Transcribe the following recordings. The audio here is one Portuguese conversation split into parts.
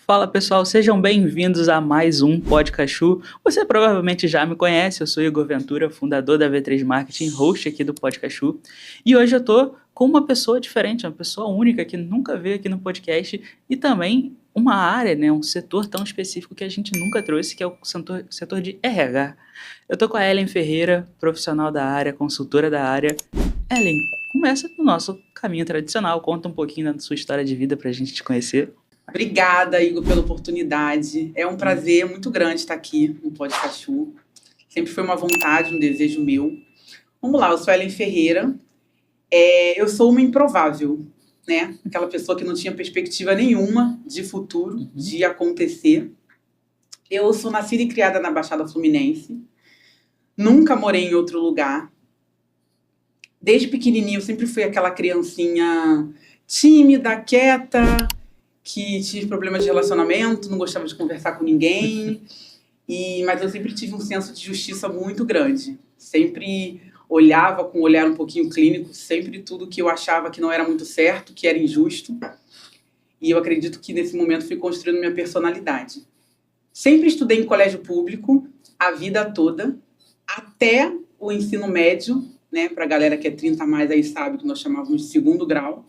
Fala pessoal, sejam bem-vindos a mais um Podcastu. Você provavelmente já me conhece, eu sou Igor Ventura, fundador da V3 Marketing, host aqui do Podcastu. E hoje eu tô com uma pessoa diferente, uma pessoa única que nunca veio aqui no podcast e também uma área, né, um setor tão específico que a gente nunca trouxe, que é o setor de RH. Eu tô com a Ellen Ferreira, profissional da área, consultora da área. Ellen, começa no nosso caminho tradicional, conta um pouquinho da sua história de vida pra gente te conhecer. Obrigada, Igor, pela oportunidade. É um prazer muito grande estar aqui no Podcastu. Sempre foi uma vontade, um desejo meu. Vamos lá, eu sou Ellen Ferreira. Eu sou uma improvável, né? Aquela pessoa que não tinha perspectiva nenhuma de futuro, de acontecer. Eu sou nascida e criada na Baixada Fluminense. Nunca morei em outro lugar. Desde pequenininho, eu sempre fui aquela criancinha tímida, quieta, que tive problemas de relacionamento, não gostava de conversar com ninguém, mas eu sempre tive um senso de justiça muito grande. Sempre olhava com um olhar um pouquinho clínico, sempre tudo que eu achava que não era muito certo, que era injusto. E eu acredito que nesse momento fui construindo minha personalidade. Sempre estudei em colégio público, a vida toda, até o ensino médio, né? Para a galera que é 30 a mais aí sabe que nós chamávamos de segundo grau,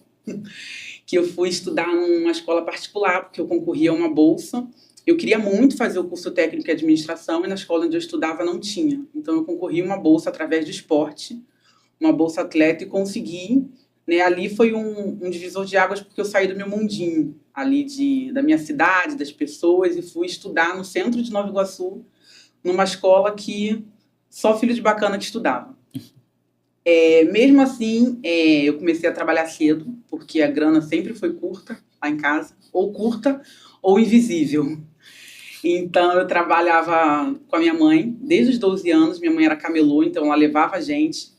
que eu fui estudar numa escola particular, porque eu concorria a uma bolsa. Eu queria muito fazer o curso técnico em administração e na escola onde eu estudava não tinha. Então, eu concorri a uma bolsa através do esporte, uma bolsa atleta, e consegui. Né? Ali foi um divisor de águas, porque eu saí do meu mundinho, ali da minha cidade, das pessoas, e fui estudar no centro de Nova Iguaçu, numa escola que só filho de bacana que estudava. Mesmo assim, eu comecei a trabalhar cedo, porque a grana sempre foi curta lá em casa, ou curta ou invisível. Então, eu trabalhava com a minha mãe desde os 12 anos. Minha mãe era camelô, então ela levava a gente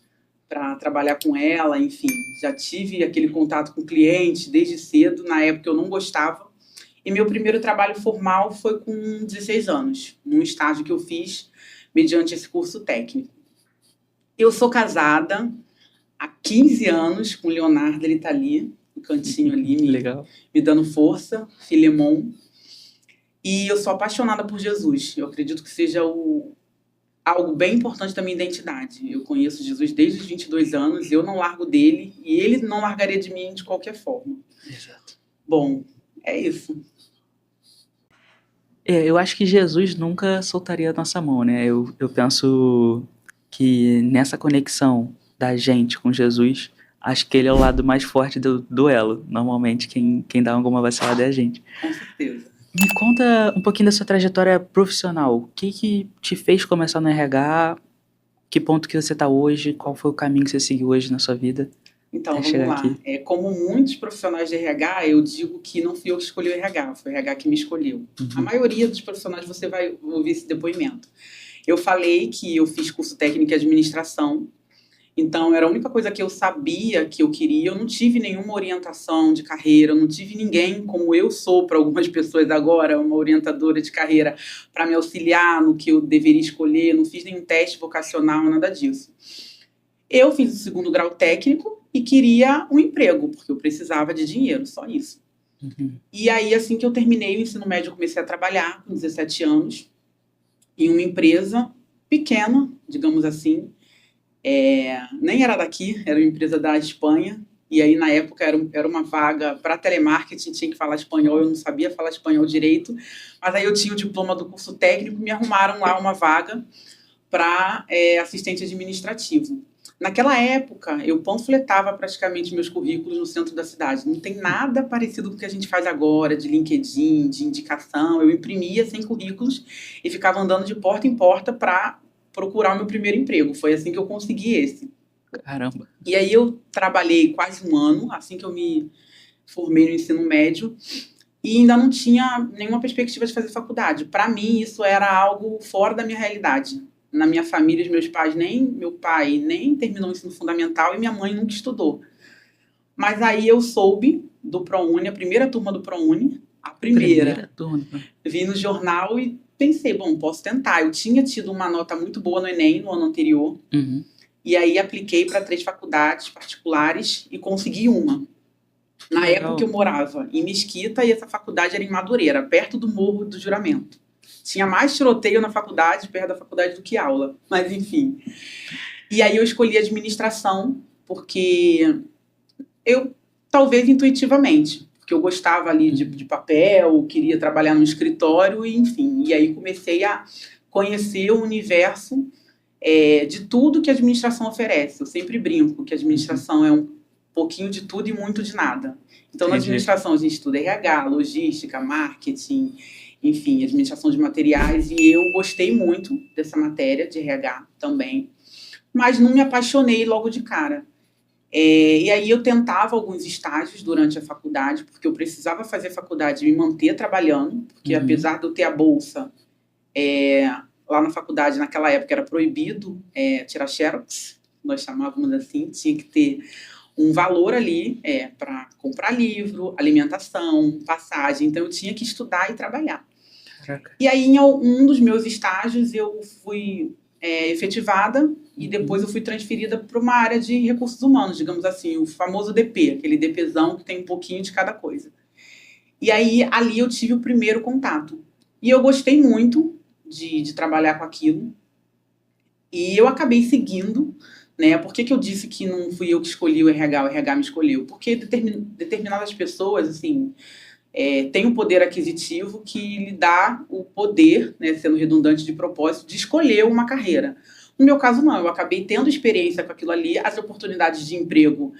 para trabalhar com ela, enfim. Já tive aquele contato com o cliente desde cedo, na época eu não gostava. E meu primeiro trabalho formal foi com 16 anos, num estágio que eu fiz mediante esse curso técnico. Eu sou casada há 15 anos com o Leonardo, ele está ali, no cantinho ali, me dando força, Filemon. E eu sou apaixonada por Jesus. Eu acredito que seja algo bem importante da minha identidade. Eu conheço Jesus desde os 22 anos, eu não largo dele e ele não largaria de mim de qualquer forma. Exato. Bom, é isso. Eu acho que Jesus nunca soltaria a nossa mão, né? Eu penso que nessa conexão da gente com Jesus, acho que ele é o lado mais forte do duelo. Normalmente, quem dá alguma vacilada é a gente. Com certeza. Me conta um pouquinho da sua trajetória profissional. O que te fez começar no RH? Que ponto que você está hoje? Qual foi o caminho que você seguiu hoje na sua vida? Então, vamos lá. Como muitos profissionais de RH, eu digo que não fui eu que escolhi o RH, foi o RH que me escolheu. A maioria dos profissionais você vai ouvir esse depoimento. Eu falei que eu fiz curso técnico em administração, então era a única coisa que eu sabia que eu queria. Eu não tive nenhuma orientação de carreira, eu não tive ninguém como eu sou para algumas pessoas agora, uma orientadora de carreira para me auxiliar no que eu deveria escolher. Eu não fiz nenhum teste vocacional, nada disso. Eu fiz o segundo grau técnico e queria um emprego, porque eu precisava de dinheiro, só isso. E aí, assim que eu terminei o ensino médio, eu comecei a trabalhar com 17 anos em uma empresa pequena, digamos assim. Nem era daqui, era uma empresa da Espanha. E aí, na época, era uma vaga para telemarketing, tinha que falar espanhol, eu não sabia falar espanhol direito. Mas aí eu tinha o diploma do curso técnico, me arrumaram lá uma vaga para assistente administrativo. Naquela época, eu panfletava praticamente meus currículos no centro da cidade. Não tem nada parecido com o que a gente faz agora, de LinkedIn, de indicação. Eu imprimia 100 currículos e ficava andando de porta em porta para procurar o meu primeiro emprego. Foi assim que eu consegui esse. Caramba! E aí eu trabalhei quase um ano, assim que eu me formei no ensino médio, e ainda não tinha nenhuma perspectiva de fazer faculdade. Para mim, isso era algo fora da minha realidade. Na minha família, os meus pais, meu pai nem terminou o ensino fundamental e minha mãe nunca estudou. Mas aí eu soube do ProUni, a primeira turma do ProUni, a primeira. Vi no jornal e pensei, bom, posso tentar. Eu tinha tido uma nota muito boa no Enem no ano anterior. E aí apliquei para 3 faculdades particulares e consegui uma. Na Legal. época eu morava em Mesquita e essa faculdade era em Madureira, perto do Morro do Juramento. Tinha mais tiroteio na faculdade, perto da faculdade, do que aula. Mas, enfim. E aí eu escolhi administração, porque eu, talvez intuitivamente, porque eu gostava ali de papel, queria trabalhar no escritório, e, enfim. E aí comecei a conhecer o universo de tudo que a administração oferece. Eu sempre brinco que a administração é um pouquinho de tudo e muito de nada. Então, na administração, a gente estuda RH, logística, marketing, enfim, administração de materiais, e eu gostei muito dessa matéria de RH também, mas não me apaixonei logo de cara. E aí eu tentava alguns estágios durante a faculdade, porque eu precisava fazer faculdade e me manter trabalhando, porque apesar de eu ter a bolsa, lá na faculdade, naquela época, era proibido tirar xerox, nós chamávamos assim, tinha que ter um valor ali para comprar livro, alimentação, passagem, então eu tinha que estudar e trabalhar. Caraca. E aí, em um dos meus estágios, eu fui efetivada e depois eu fui transferida para uma área de recursos humanos, digamos assim, o famoso DP, aquele DPzão que tem um pouquinho de cada coisa. E aí, ali eu tive o primeiro contato. E eu gostei muito de trabalhar com aquilo. E eu acabei seguindo, né? Por que eu disse que não fui eu que escolhi o RH me escolheu? Porque determinadas pessoas, assim, têm um poder aquisitivo que lhe dá o poder, né, sendo redundante de propósito, de escolher uma carreira. No meu caso, não. Eu acabei tendo experiência com aquilo ali. As oportunidades de emprego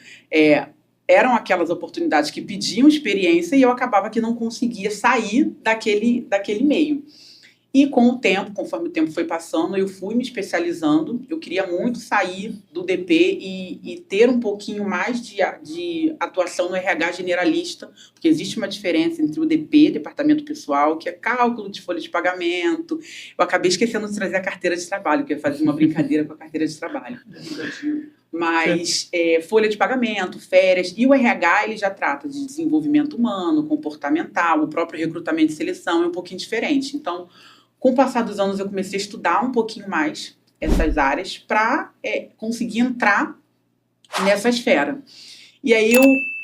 eram aquelas oportunidades que pediam experiência e eu acabava que não conseguia sair daquele meio. E com o tempo, conforme o tempo foi passando, eu fui me especializando. Eu queria muito sair do DP e ter um pouquinho mais de atuação no RH generalista, porque existe uma diferença entre o DP, Departamento Pessoal, que é cálculo de folha de pagamento. Eu acabei esquecendo de trazer a carteira de trabalho, que eu ia fazer uma brincadeira com a carteira de trabalho. Mas folha de pagamento, férias, e o RH ele já trata de desenvolvimento humano, comportamental, o próprio recrutamento e seleção é um pouquinho diferente. Então, com o passar dos anos, eu comecei a estudar um pouquinho mais essas áreas para conseguir entrar nessa esfera. E aí eu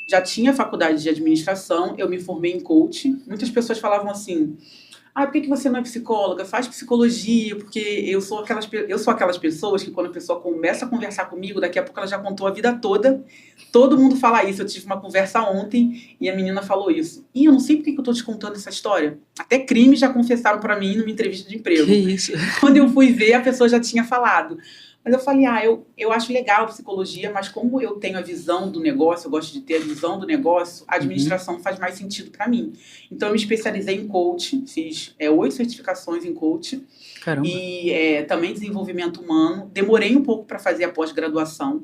já tinha faculdade de administração, eu me formei em coaching. Muitas pessoas falavam assim: por que você não é psicóloga? Faz psicologia, porque eu sou aquelas pessoas que quando a pessoa começa a conversar comigo, daqui a pouco ela já contou a vida toda. Todo mundo fala isso. Eu tive uma conversa ontem e a menina falou isso. E eu não sei por que eu estou te contando essa história. Até crimes já confessaram para mim numa entrevista de emprego. Que isso? Quando eu fui ver, a pessoa já tinha falado. Mas eu falei, eu acho legal a psicologia, mas como eu tenho a visão do negócio, eu gosto de ter a visão do negócio, a administração faz mais sentido para mim. Então, eu me especializei em coaching, fiz 8 certificações em coaching. Caramba. E também desenvolvimento humano. Demorei um pouco para fazer a pós-graduação.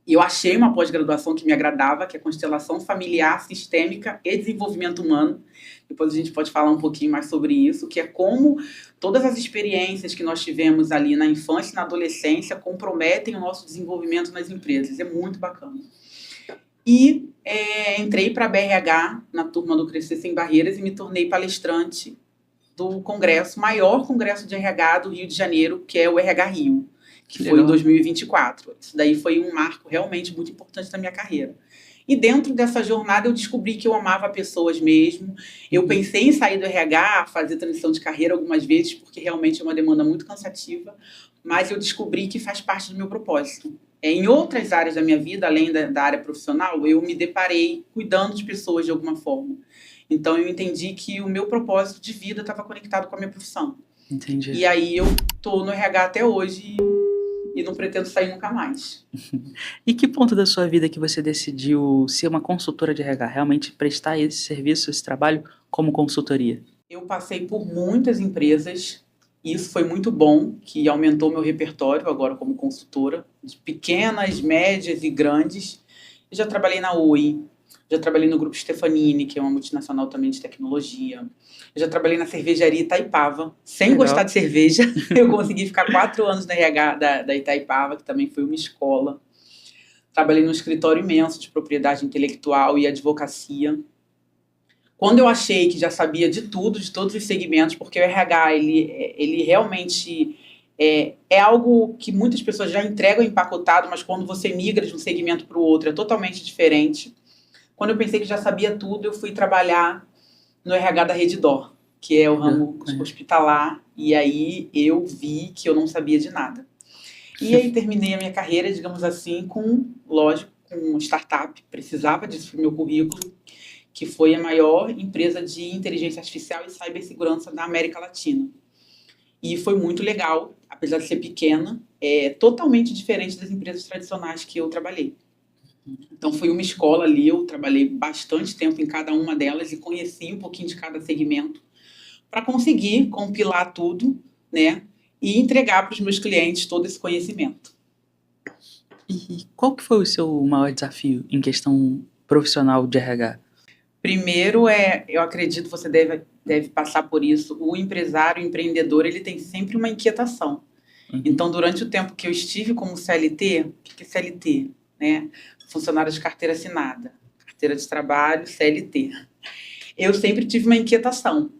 E eu achei uma pós-graduação que me agradava, que é Constelação Familiar, Sistêmica e Desenvolvimento Humano. Depois a gente pode falar um pouquinho mais sobre isso, que é como todas as experiências que nós tivemos ali na infância e na adolescência comprometem o nosso desenvolvimento nas empresas. É muito bacana. E entrei para a BRH, na turma do Crescer Sem Barreiras, e me tornei palestrante do maior congresso de RH do Rio de Janeiro, que é o RH Rio, que foi em 2024. Isso daí foi um marco realmente muito importante na minha carreira. E dentro dessa jornada eu descobri que eu amava pessoas mesmo. Eu pensei em sair do RH, fazer transição de carreira algumas vezes, porque realmente é uma demanda muito cansativa, mas eu descobri que faz parte do meu propósito. Em outras áreas da minha vida, além da área profissional, eu me deparei cuidando de pessoas de alguma forma. Então eu entendi que o meu propósito de vida estava conectado com a minha profissão. Entendi. E aí eu estou no RH até hoje e não pretendo sair nunca mais. E que ponto da sua vida que você decidiu ser uma consultora de RH, realmente prestar esse serviço, esse trabalho como consultoria? Eu passei por muitas empresas, e isso foi muito bom, que aumentou meu repertório agora como consultora, de pequenas, médias e grandes. Eu já trabalhei na Oi, já trabalhei no Grupo Stefanini, que é uma multinacional também de tecnologia. Eu já trabalhei na cervejaria Itaipava, sem gostar de cerveja. Eu consegui ficar 4 anos na RH da Itaipava, que também foi uma escola. Trabalhei num escritório imenso de propriedade intelectual e advocacia. Quando eu achei que já sabia de tudo, de todos os segmentos, porque o RH, ele realmente é algo que muitas pessoas já entregam empacotado, mas quando você migra de um segmento para o outro é totalmente diferente. Quando eu pensei que já sabia tudo, eu fui trabalhar no RH da Redditor, que é o ramo hospitalar, e aí eu vi que eu não sabia de nada. E aí terminei a minha carreira, digamos assim, lógico, com uma startup, precisava disso no meu currículo, que foi a maior empresa de inteligência artificial e cibersegurança da América Latina. E foi muito legal, apesar de ser pequena, totalmente diferente das empresas tradicionais que eu trabalhei. Então foi uma escola ali, eu trabalhei bastante tempo em cada uma delas e conheci um pouquinho de cada segmento para conseguir compilar tudo, né, e entregar para os meus clientes todo esse conhecimento. E qual que foi o seu maior desafio em questão profissional de RH? Primeiro eu acredito que você deve passar por isso, o empresário, o empreendedor, ele tem sempre uma inquietação. Então, durante o tempo que eu estive como CLT, o que é CLT? Né? Funcionário de carteira assinada, carteira de trabalho, CLT. Eu sempre tive uma inquietação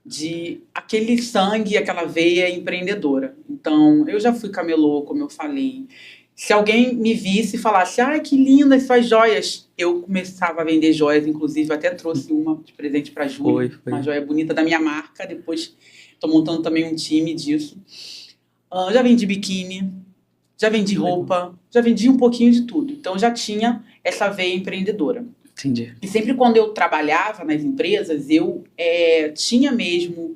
de aquele sangue, aquela veia empreendedora. Então, eu já fui camelô, como eu falei. Se alguém me visse e falasse, ai, que lindas suas joias, eu começava a vender joias, inclusive eu até trouxe uma de presente para a Júlia, uma joia bonita da minha marca, depois estou montando também um time disso. Já vendi biquíni, já vendi roupa, já vendi um pouquinho de tudo. Então, já tinha essa veia empreendedora. Entendi. E sempre quando eu trabalhava nas empresas, eu tinha mesmo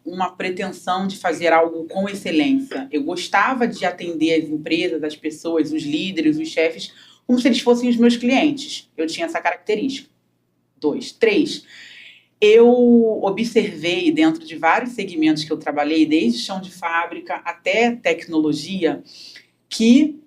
uma pretensão de fazer algo com excelência. Eu gostava de atender as empresas, as pessoas, os líderes, os chefes, como se eles fossem os meus clientes. Eu tinha essa característica. 2. 3. Eu observei dentro de vários segmentos que eu trabalhei, desde chão de fábrica até tecnologia, que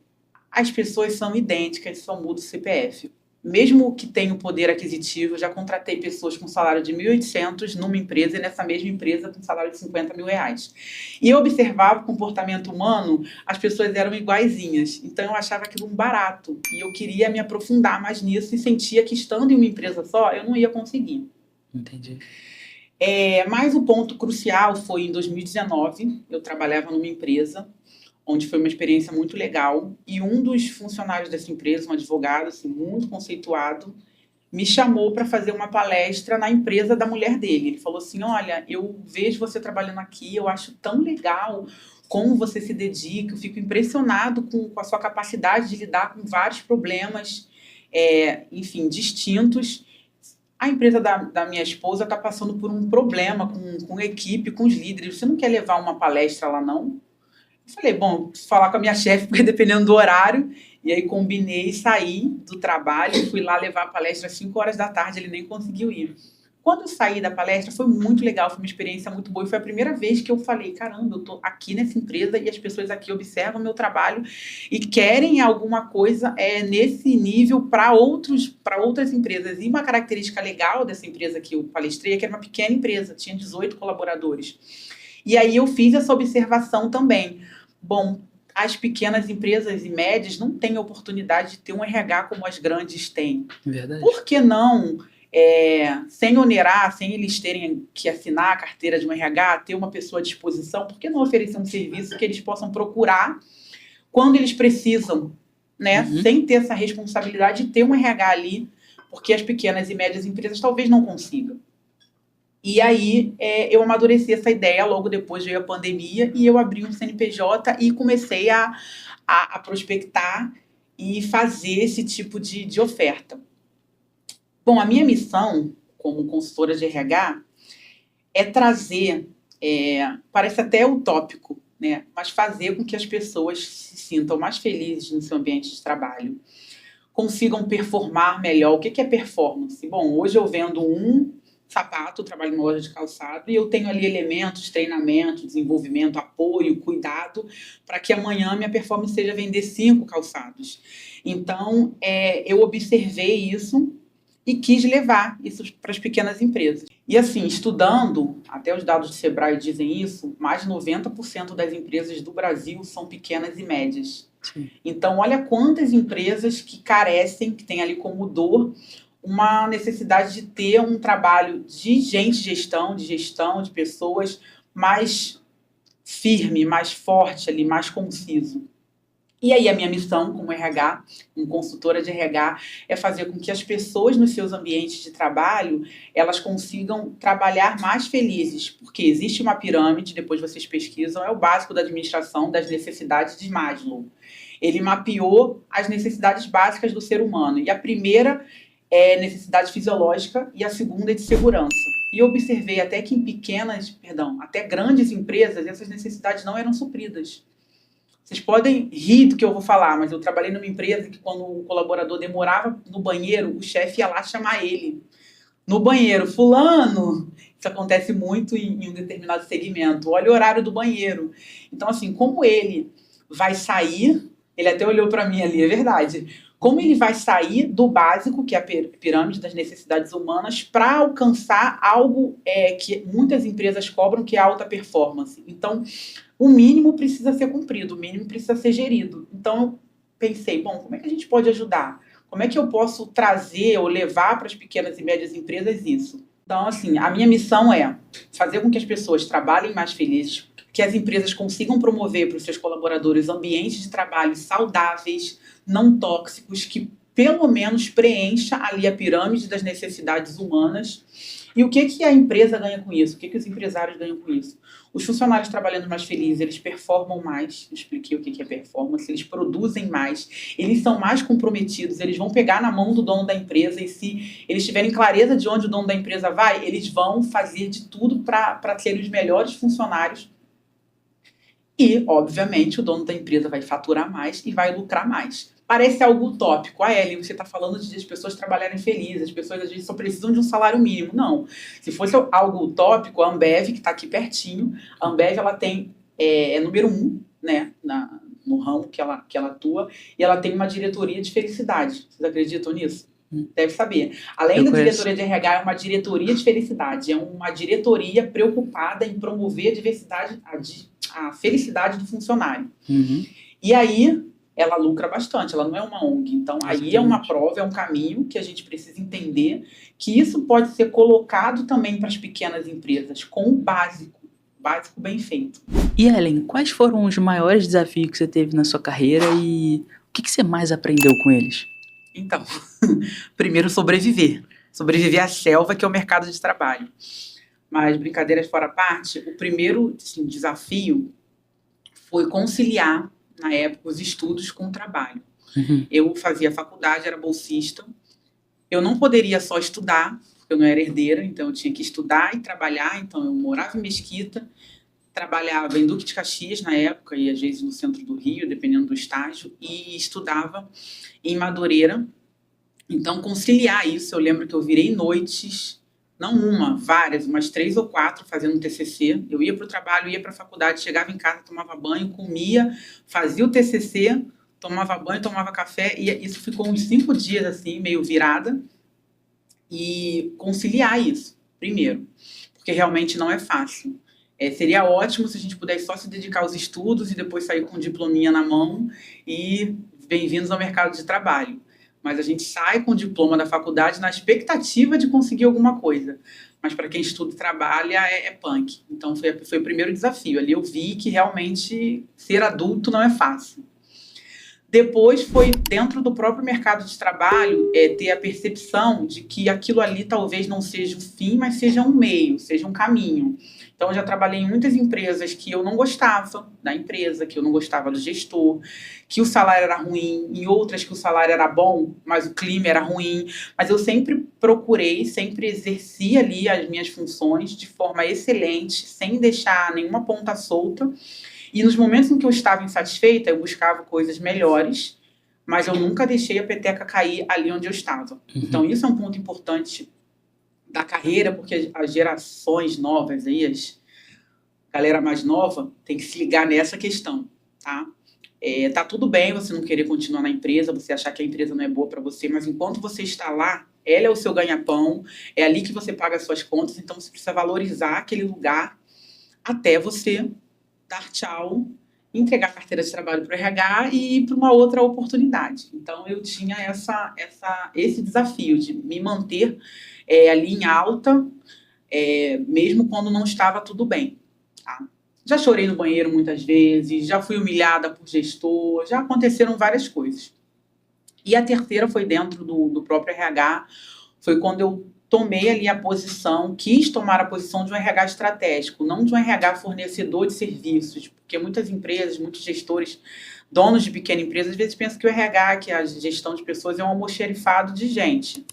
as pessoas são idênticas, só muda o CPF. Mesmo que tenha o poder aquisitivo, eu já contratei pessoas com salário de 1.800 numa empresa e nessa mesma empresa com salário de 50 mil reais. E eu observava o comportamento humano, as pessoas eram iguaizinhas. Então eu achava aquilo um barato. E eu queria me aprofundar mais nisso e sentia que estando em uma empresa só, eu não ia conseguir. Entendi. Mas o ponto crucial foi em 2019, eu trabalhava numa empresa onde foi uma experiência muito legal, e um dos funcionários dessa empresa, um advogado assim, muito conceituado, me chamou para fazer uma palestra na empresa da mulher dele. Ele falou assim, olha, eu vejo você trabalhando aqui, eu acho tão legal como você se dedica, eu fico impressionado com a sua capacidade de lidar com vários problemas, enfim, distintos. A empresa da minha esposa está passando por um problema com a equipe, com os líderes, você não quer levar uma palestra lá, não? Eu falei, bom, preciso falar com a minha chefe, porque dependendo do horário, e aí combinei sair do trabalho, fui lá levar a palestra às 5 horas da tarde, ele nem conseguiu ir. Quando eu saí da palestra, foi muito legal, foi uma experiência muito boa, e foi a primeira vez que eu falei, caramba, eu tô aqui nessa empresa e as pessoas aqui observam o meu trabalho e querem alguma coisa nesse nível para outras empresas. E uma característica legal dessa empresa que eu palestrei é que era uma pequena empresa, tinha 18 colaboradores. E aí eu fiz essa observação também. Bom, as pequenas empresas e médias não têm a oportunidade de ter um RH como as grandes têm. Verdade. Por que não, sem onerar, sem eles terem que assinar a carteira de um RH, ter uma pessoa à disposição, por que não oferecer um serviço que eles possam procurar quando eles precisam, né? Sem ter essa responsabilidade de ter um RH ali, porque as pequenas e médias empresas talvez não consigam. E aí eu amadureci essa ideia, logo depois veio a pandemia e eu abri um CNPJ e comecei a prospectar e fazer esse tipo de oferta. Bom, a minha missão como consultora de RH é trazer, parece até utópico, né? Mas fazer com que as pessoas se sintam mais felizes no seu ambiente de trabalho, consigam performar melhor. O que é performance? Bom, hoje eu vendo sapato, trabalho numa loja de calçado, e eu tenho ali elementos, treinamento, desenvolvimento, apoio, cuidado, para que amanhã minha performance seja vender 5 calçados. Então, eu observei isso e quis levar isso para as pequenas empresas. E assim, estudando, até os dados do Sebrae dizem isso, mais de 90% das empresas do Brasil são pequenas e médias. Sim. Então, olha quantas empresas que carecem, que tem ali como dor, uma necessidade de ter um trabalho de gestão de pessoas mais firme, mais forte ali, mais conciso. E aí a minha missão como RH, como consultora de RH, é fazer com que as pessoas nos seus ambientes de trabalho, elas consigam trabalhar mais felizes, porque existe uma pirâmide, depois vocês pesquisam, é o básico da administração das necessidades de Maslow. Ele mapeou as necessidades básicas do ser humano, e a primeira é necessidade fisiológica e a segunda é de segurança. E eu observei até que em até grandes empresas, essas necessidades não eram supridas. Vocês podem rir do que eu vou falar, mas eu trabalhei numa empresa que quando o colaborador demorava no banheiro, o chefe ia lá chamar ele. No banheiro, fulano, isso acontece muito em um determinado segmento, olha o horário do banheiro. Então, assim, como ele vai sair, ele até olhou para mim ali, é verdade, como ele vai sair do básico, que é a pirâmide das necessidades humanas, para alcançar algo que muitas empresas cobram, que é a alta performance. Então, o mínimo precisa ser cumprido, o mínimo precisa ser gerido. Então, eu pensei, bom, como é que a gente pode ajudar? Como é que eu posso trazer ou levar para as pequenas e médias empresas isso? Então, assim, a minha missão é fazer com que as pessoas trabalhem mais felizes, que as empresas consigam promover para os seus colaboradores ambientes de trabalho saudáveis, não tóxicos, que pelo menos preencha ali a pirâmide das necessidades humanas. E o que a empresa ganha com isso? O que os empresários ganham com isso? Os funcionários trabalhando mais felizes, eles performam mais. Eu expliquei o que é performance. Eles produzem mais, eles são mais comprometidos, eles vão pegar na mão do dono da empresa e se eles tiverem clareza de onde o dono da empresa vai, eles vão fazer de tudo para serem os melhores funcionários. E, obviamente, o dono da empresa vai faturar mais e vai lucrar mais. Parece algo utópico. Ellen, você está falando de as pessoas trabalharem felizes, as pessoas às vezes só precisam de um salário mínimo. Não. Se fosse algo utópico, a Ambev, que está aqui pertinho, a Ambev ela tem, número 1, né, no ramo que ela atua, e ela tem uma diretoria de felicidade. Vocês acreditam nisso? Deve saber. Além da diretoria de RH, é uma diretoria de felicidade. É uma diretoria preocupada em promover a diversidade, a felicidade do funcionário. Uhum. E aí, ela lucra bastante, ela não é uma ONG. Então, aí é uma prova, é um caminho que a gente precisa entender que isso pode ser colocado também para as pequenas empresas, com o básico bem feito. E, Ellen, quais foram os maiores desafios que você teve na sua carreira e o que você mais aprendeu com eles? Então, primeiro sobreviver à selva, que é o mercado de trabalho. Mas, brincadeiras fora à parte, o primeiro desafio foi conciliar, na época, os estudos com o trabalho. Uhum. Eu fazia faculdade, era bolsista. Eu não poderia só estudar, porque eu não era herdeira, então eu tinha que estudar e trabalhar. Então, eu morava em Mesquita, trabalhava em Duque de Caxias na época, e às vezes no centro do Rio, dependendo do estágio, e estudava em Madureira. Então, conciliar isso, eu lembro que eu virei noites, não uma, várias, umas 3 ou 4 fazendo TCC. Eu ia para o trabalho, ia para a faculdade, chegava em casa, tomava banho, comia, fazia o TCC, tomava banho, tomava café, e isso ficou uns 5 dias, assim, meio virada. E conciliar isso, primeiro, porque realmente não é fácil. Seria ótimo se a gente pudesse só se dedicar aos estudos e depois sair com um diplominha na mão e bem-vindos ao mercado de trabalho. Mas a gente sai com o diploma da faculdade na expectativa de conseguir alguma coisa. Mas para quem estuda e trabalha é punk. Então foi o primeiro desafio. Ali eu vi que realmente ser adulto não é fácil. Depois foi dentro do próprio mercado de trabalho ter a percepção de que aquilo ali talvez não seja o fim, mas seja um meio, seja um caminho. Então, eu já trabalhei em muitas empresas que eu não gostava da empresa, que eu não gostava do gestor, que o salário era ruim, em outras que o salário era bom, mas o clima era ruim. Mas eu sempre procurei, sempre exerci ali as minhas funções de forma excelente, sem deixar nenhuma ponta solta. E nos momentos em que eu estava insatisfeita, eu buscava coisas melhores, mas eu nunca deixei a peteca cair ali onde eu estava. Uhum. Então, isso é um ponto importante da carreira, porque as gerações novas aí, a galera mais nova, tem que se ligar nessa questão, tá? Tá tudo bem você não querer continuar na empresa, você achar que a empresa não é boa para você, mas enquanto você está lá, ela é o seu ganha-pão, é ali que você paga as suas contas, então você precisa valorizar aquele lugar até você dar tchau, entregar a carteira de trabalho para o RH e ir para uma outra oportunidade. Então, eu tinha esse desafio de me manter ali em alta, mesmo quando não estava tudo bem. Tá? Já chorei no banheiro muitas vezes, já fui humilhada por gestor, já aconteceram várias coisas. E a terceira foi dentro do próprio RH, foi quando eu tomei ali a posição, quis tomar a posição de um RH estratégico, não de um RH fornecedor de serviços, porque muitas empresas, muitos gestores, donos de pequena empresa, às vezes pensam que o RH, que é a gestão de pessoas, é um almoxerifado de gente.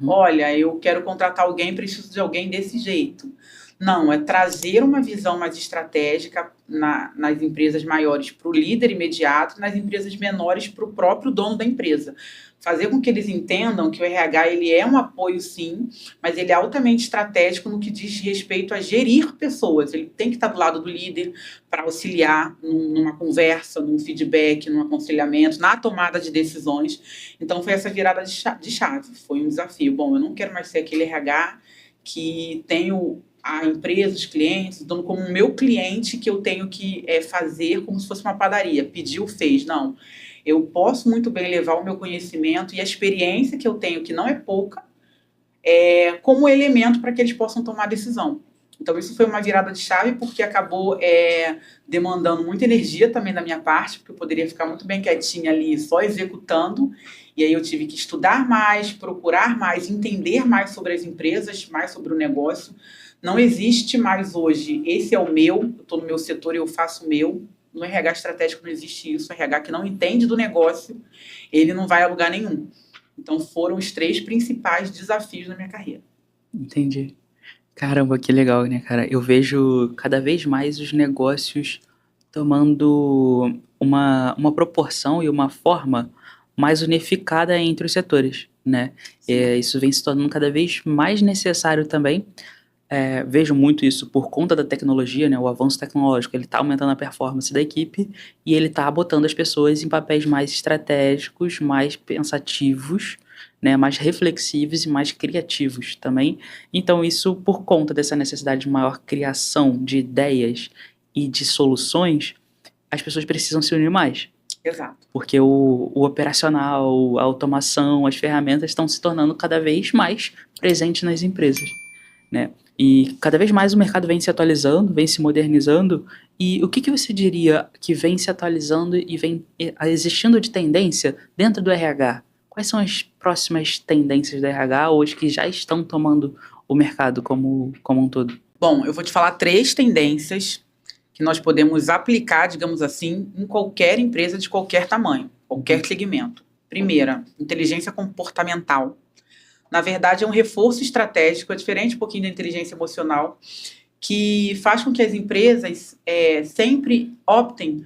Olha, eu quero contratar alguém, preciso de alguém desse jeito. Não, é trazer uma visão mais estratégica nas empresas maiores para o líder imediato, nas empresas menores para o próprio dono da empresa. Fazer com que eles entendam que o RH ele é um apoio, sim, mas ele é altamente estratégico no que diz respeito a gerir pessoas. Ele tem que estar do lado do líder para auxiliar numa conversa, num feedback, num aconselhamento, na tomada de decisões. Então, foi essa virada de chave. Foi um desafio. Bom, eu não quero mais ser aquele RH que tenho a empresa, os clientes, dando como meu cliente que eu tenho que fazer como se fosse uma padaria. Pediu, fez. Não. Eu posso muito bem levar o meu conhecimento e a experiência que eu tenho, que não é pouca, como elemento para que eles possam tomar decisão. Então, isso foi uma virada de chave, porque acabou demandando muita energia também da minha parte, porque eu poderia ficar muito bem quietinha ali, só executando, e aí eu tive que estudar mais, procurar mais, entender mais sobre as empresas, mais sobre o negócio. Não existe mais hoje, esse é o meu, eu estou no meu setor e eu faço o meu. No RH estratégico não existe isso. O RH que não entende do negócio, ele não vai a lugar nenhum. Então, foram os 3 principais desafios da minha carreira. Entendi. Caramba, que legal, né, cara? Eu vejo cada vez mais os negócios tomando uma proporção e uma forma mais unificada entre os setores, né? Isso vem se tornando cada vez mais necessário também. Vejo muito isso por conta da tecnologia, né? O avanço tecnológico, ele está aumentando a performance da equipe e ele está botando as pessoas em papéis mais estratégicos, mais pensativos, né? Mais reflexivos e mais criativos também. Então isso, por conta dessa necessidade de maior criação de ideias e de soluções, as pessoas precisam se unir mais. Exato. Porque o operacional, a automação, as ferramentas estão se tornando cada vez mais presentes nas empresas, né? E cada vez mais o mercado vem se atualizando, vem se modernizando. E o que você diria que vem se atualizando e vem existindo de tendência dentro do RH? Quais são as próximas tendências do RH ou as que já estão tomando o mercado como um todo? Bom, eu vou te falar 3 tendências que nós podemos aplicar, digamos assim, em qualquer empresa de qualquer tamanho, qualquer segmento. Primeira, inteligência comportamental. Na verdade, é um reforço estratégico, é diferente um pouquinho da inteligência emocional, que faz com que as empresas sempre optem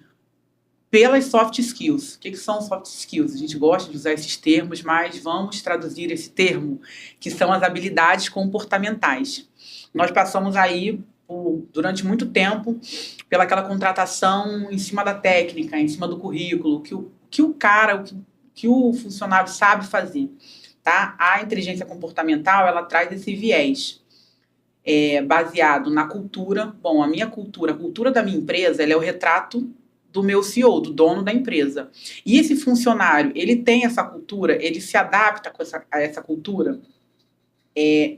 pelas soft skills. O que são soft skills? A gente gosta de usar esses termos, mas vamos traduzir esse termo, que são as habilidades comportamentais. Nós passamos aí, durante muito tempo, pelaquela contratação em cima da técnica, em cima do currículo, que o funcionário sabe fazer. Tá? A inteligência comportamental, ela traz esse viés baseado na cultura. Bom, a cultura da minha empresa, ela é o retrato do meu CEO, do dono da empresa. E esse funcionário, ele tem essa cultura, ele se adapta a essa cultura.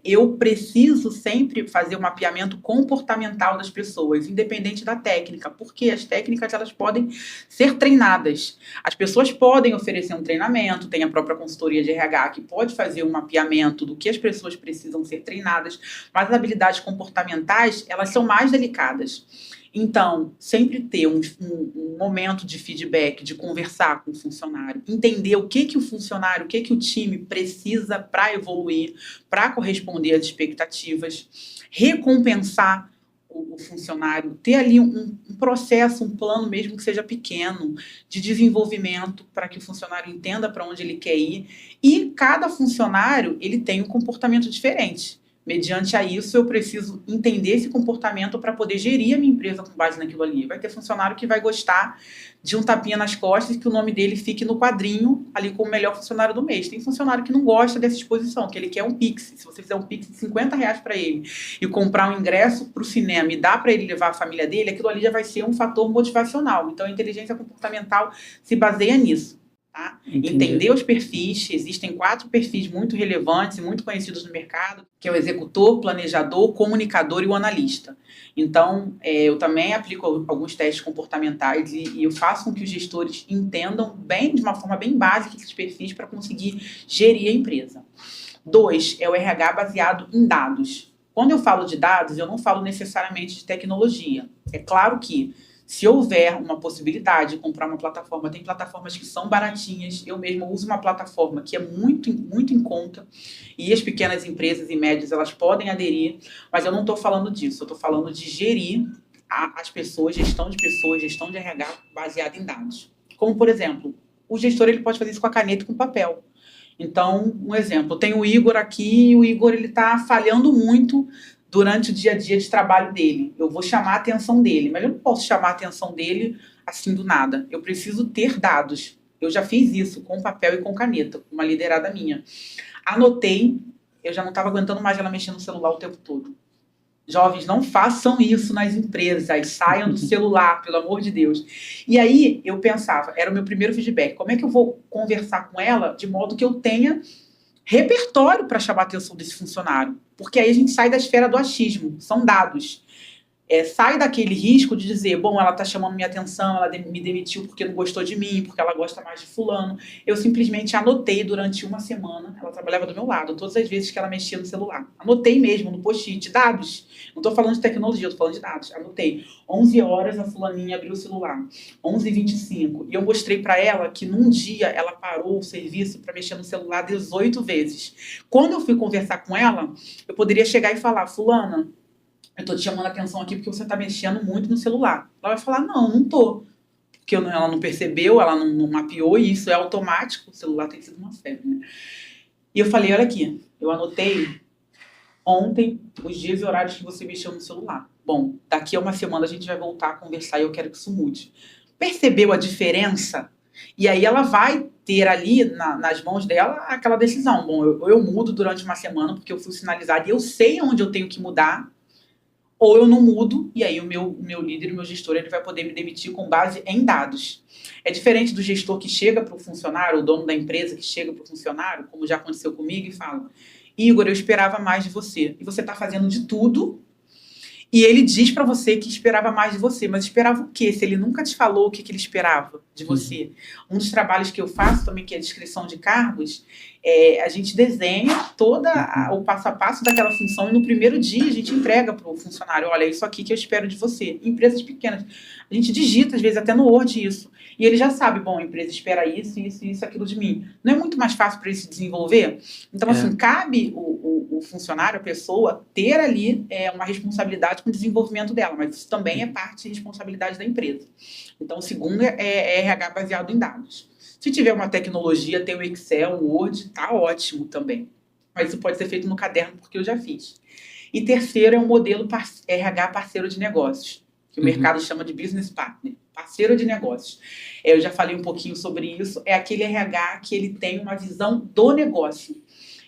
Eu preciso sempre fazer o mapeamento comportamental das pessoas, independente da técnica, porque as técnicas elas podem ser treinadas. As pessoas podem oferecer um treinamento, tem a própria consultoria de RH que pode fazer um mapeamento do que as pessoas precisam ser treinadas, mas as habilidades comportamentais, elas são mais delicadas. Então, sempre ter um momento de feedback, de conversar com o funcionário, entender o que o funcionário, o que o time precisa para evoluir, para corresponder às expectativas, recompensar o funcionário, ter ali um processo, um plano mesmo que seja pequeno, de desenvolvimento para que o funcionário entenda para onde ele quer ir. E cada funcionário, ele tem um comportamento diferente. Mediante a isso, eu preciso entender esse comportamento para poder gerir a minha empresa com base naquilo ali. Vai ter funcionário que vai gostar de um tapinha nas costas e que o nome dele fique no quadrinho ali como o melhor funcionário do mês. Tem funcionário que não gosta dessa exposição, que ele quer um Pix. Se você fizer um Pix de R$50 para ele e comprar um ingresso para o cinema e dar para ele levar a família dele, aquilo ali já vai ser um fator motivacional. Então, a inteligência comportamental se baseia nisso. Tá? Entendi. Entender os perfis, existem 4 perfis muito relevantes e muito conhecidos no mercado, que é o executor, planejador, comunicador e o analista. Então, eu também aplico alguns testes comportamentais e eu faço com que os gestores entendam bem, de uma forma bem básica, esses perfis para conseguir gerir a empresa. 2 é o RH baseado em dados. Quando eu falo de dados, eu não falo necessariamente de tecnologia. É claro que, se houver uma possibilidade de comprar uma plataforma, tem plataformas que são baratinhas, eu mesmo uso uma plataforma que é muito, muito em conta, e as pequenas empresas e médias, elas podem aderir, mas eu não estou falando disso, eu estou falando de gerir as pessoas, gestão de RH baseada em dados. Como, por exemplo, o gestor ele pode fazer isso com a caneta e com o papel. Então, um exemplo, tem o Igor aqui, e o Igor está falhando muito durante o dia a dia de trabalho dele. Eu vou chamar a atenção dele, mas eu não posso chamar a atenção dele assim do nada. Eu preciso ter dados. Eu já fiz isso com papel e com caneta, com uma liderada minha. Anotei, eu já não estava aguentando mais ela mexendo no celular o tempo todo. Jovens, não façam isso nas empresas, saiam do celular, pelo amor de Deus. E aí eu pensava, era o meu primeiro feedback, como é que eu vou conversar com ela de modo que eu tenha repertório para chamar a atenção desse funcionário? Porque aí a gente sai da esfera do achismo, são dados. Sai daquele risco de dizer, bom, ela está chamando minha atenção, ela me demitiu porque não gostou de mim, porque ela gosta mais de fulano. Eu simplesmente anotei durante uma semana, ela trabalhava do meu lado, todas as vezes que ela mexia no celular. Anotei mesmo, no post-it, dados. Não estou falando de tecnologia, estou falando de dados. Anotei. 11 horas a fulaninha abriu o celular. 11h25. E eu mostrei para ela que num dia ela parou o serviço para mexer no celular 18 vezes. Quando eu fui conversar com ela, eu poderia chegar e falar, fulana, eu tô te chamando a atenção aqui porque você tá mexendo muito no celular. Ela vai falar, não tô. Porque ela não percebeu, ela não mapeou, e isso é automático. O celular tem sido uma febre, né? E eu falei, olha aqui, eu anotei ontem os dias e horários que você mexeu no celular. Bom, daqui a uma semana a gente vai voltar a conversar e eu quero que isso mude. Percebeu a diferença? E aí ela vai ter ali nas mãos dela aquela decisão. Bom, eu mudo durante uma semana porque eu fui sinalizada e eu sei onde eu tenho que mudar, ou eu não mudo, e aí o meu líder, o meu gestor, ele vai poder me demitir com base em dados. É diferente do gestor que chega para o funcionário, o dono da empresa que chega para o funcionário, como já aconteceu comigo, e fala, Igor, eu esperava mais de você. E você está fazendo de tudo, e ele diz para você que esperava mais de você. Mas esperava o quê? Se ele nunca te falou o que ele esperava de você. Um dos trabalhos que eu faço também, que é a descrição de cargos, a gente desenha todo o passo a passo daquela função e no primeiro dia a gente entrega para o funcionário, olha, isso aqui que eu espero de você. Em empresas pequenas, a gente digita, às vezes, até no Word isso. E ele já sabe, bom, a empresa espera isso, isso, isso, aquilo de mim. Não é muito mais fácil para ele se desenvolver? Então, assim, cabe o funcionário, a pessoa, ter ali uma responsabilidade com o desenvolvimento dela, mas isso também é parte de responsabilidade da empresa. Então, o segundo é RH baseado em dados. Se tiver uma tecnologia, tem o Excel, o Word, tá ótimo também. Mas isso pode ser feito no caderno, porque eu já fiz. E terceiro é o modelo RH parceiro de negócios, que o mercado chama de business partner, parceiro de negócios. Eu já falei um pouquinho sobre isso. É aquele RH que ele tem uma visão do negócio.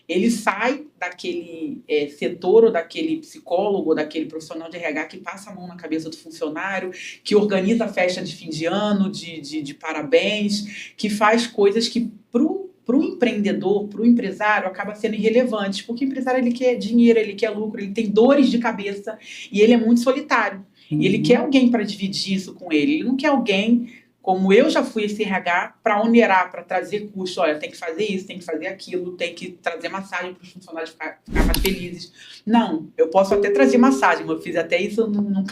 Ele sai daquele setor ou daquele psicólogo ou daquele profissional de RH que passa a mão na cabeça do funcionário, que organiza a festa de fim de ano, de parabéns, que faz coisas que para o empreendedor, para o empresário, acaba sendo irrelevante, porque o empresário ele quer dinheiro, ele quer lucro, ele tem dores de cabeça e ele é muito solitário. E ele quer alguém para dividir isso com ele. Ele não quer alguém, como eu já fui esse RH, para onerar, para trazer custo. Olha, tem que fazer isso, tem que fazer aquilo, tem que trazer massagem para os funcionários ficar mais felizes. Não, eu posso até trazer massagem. Eu fiz até isso num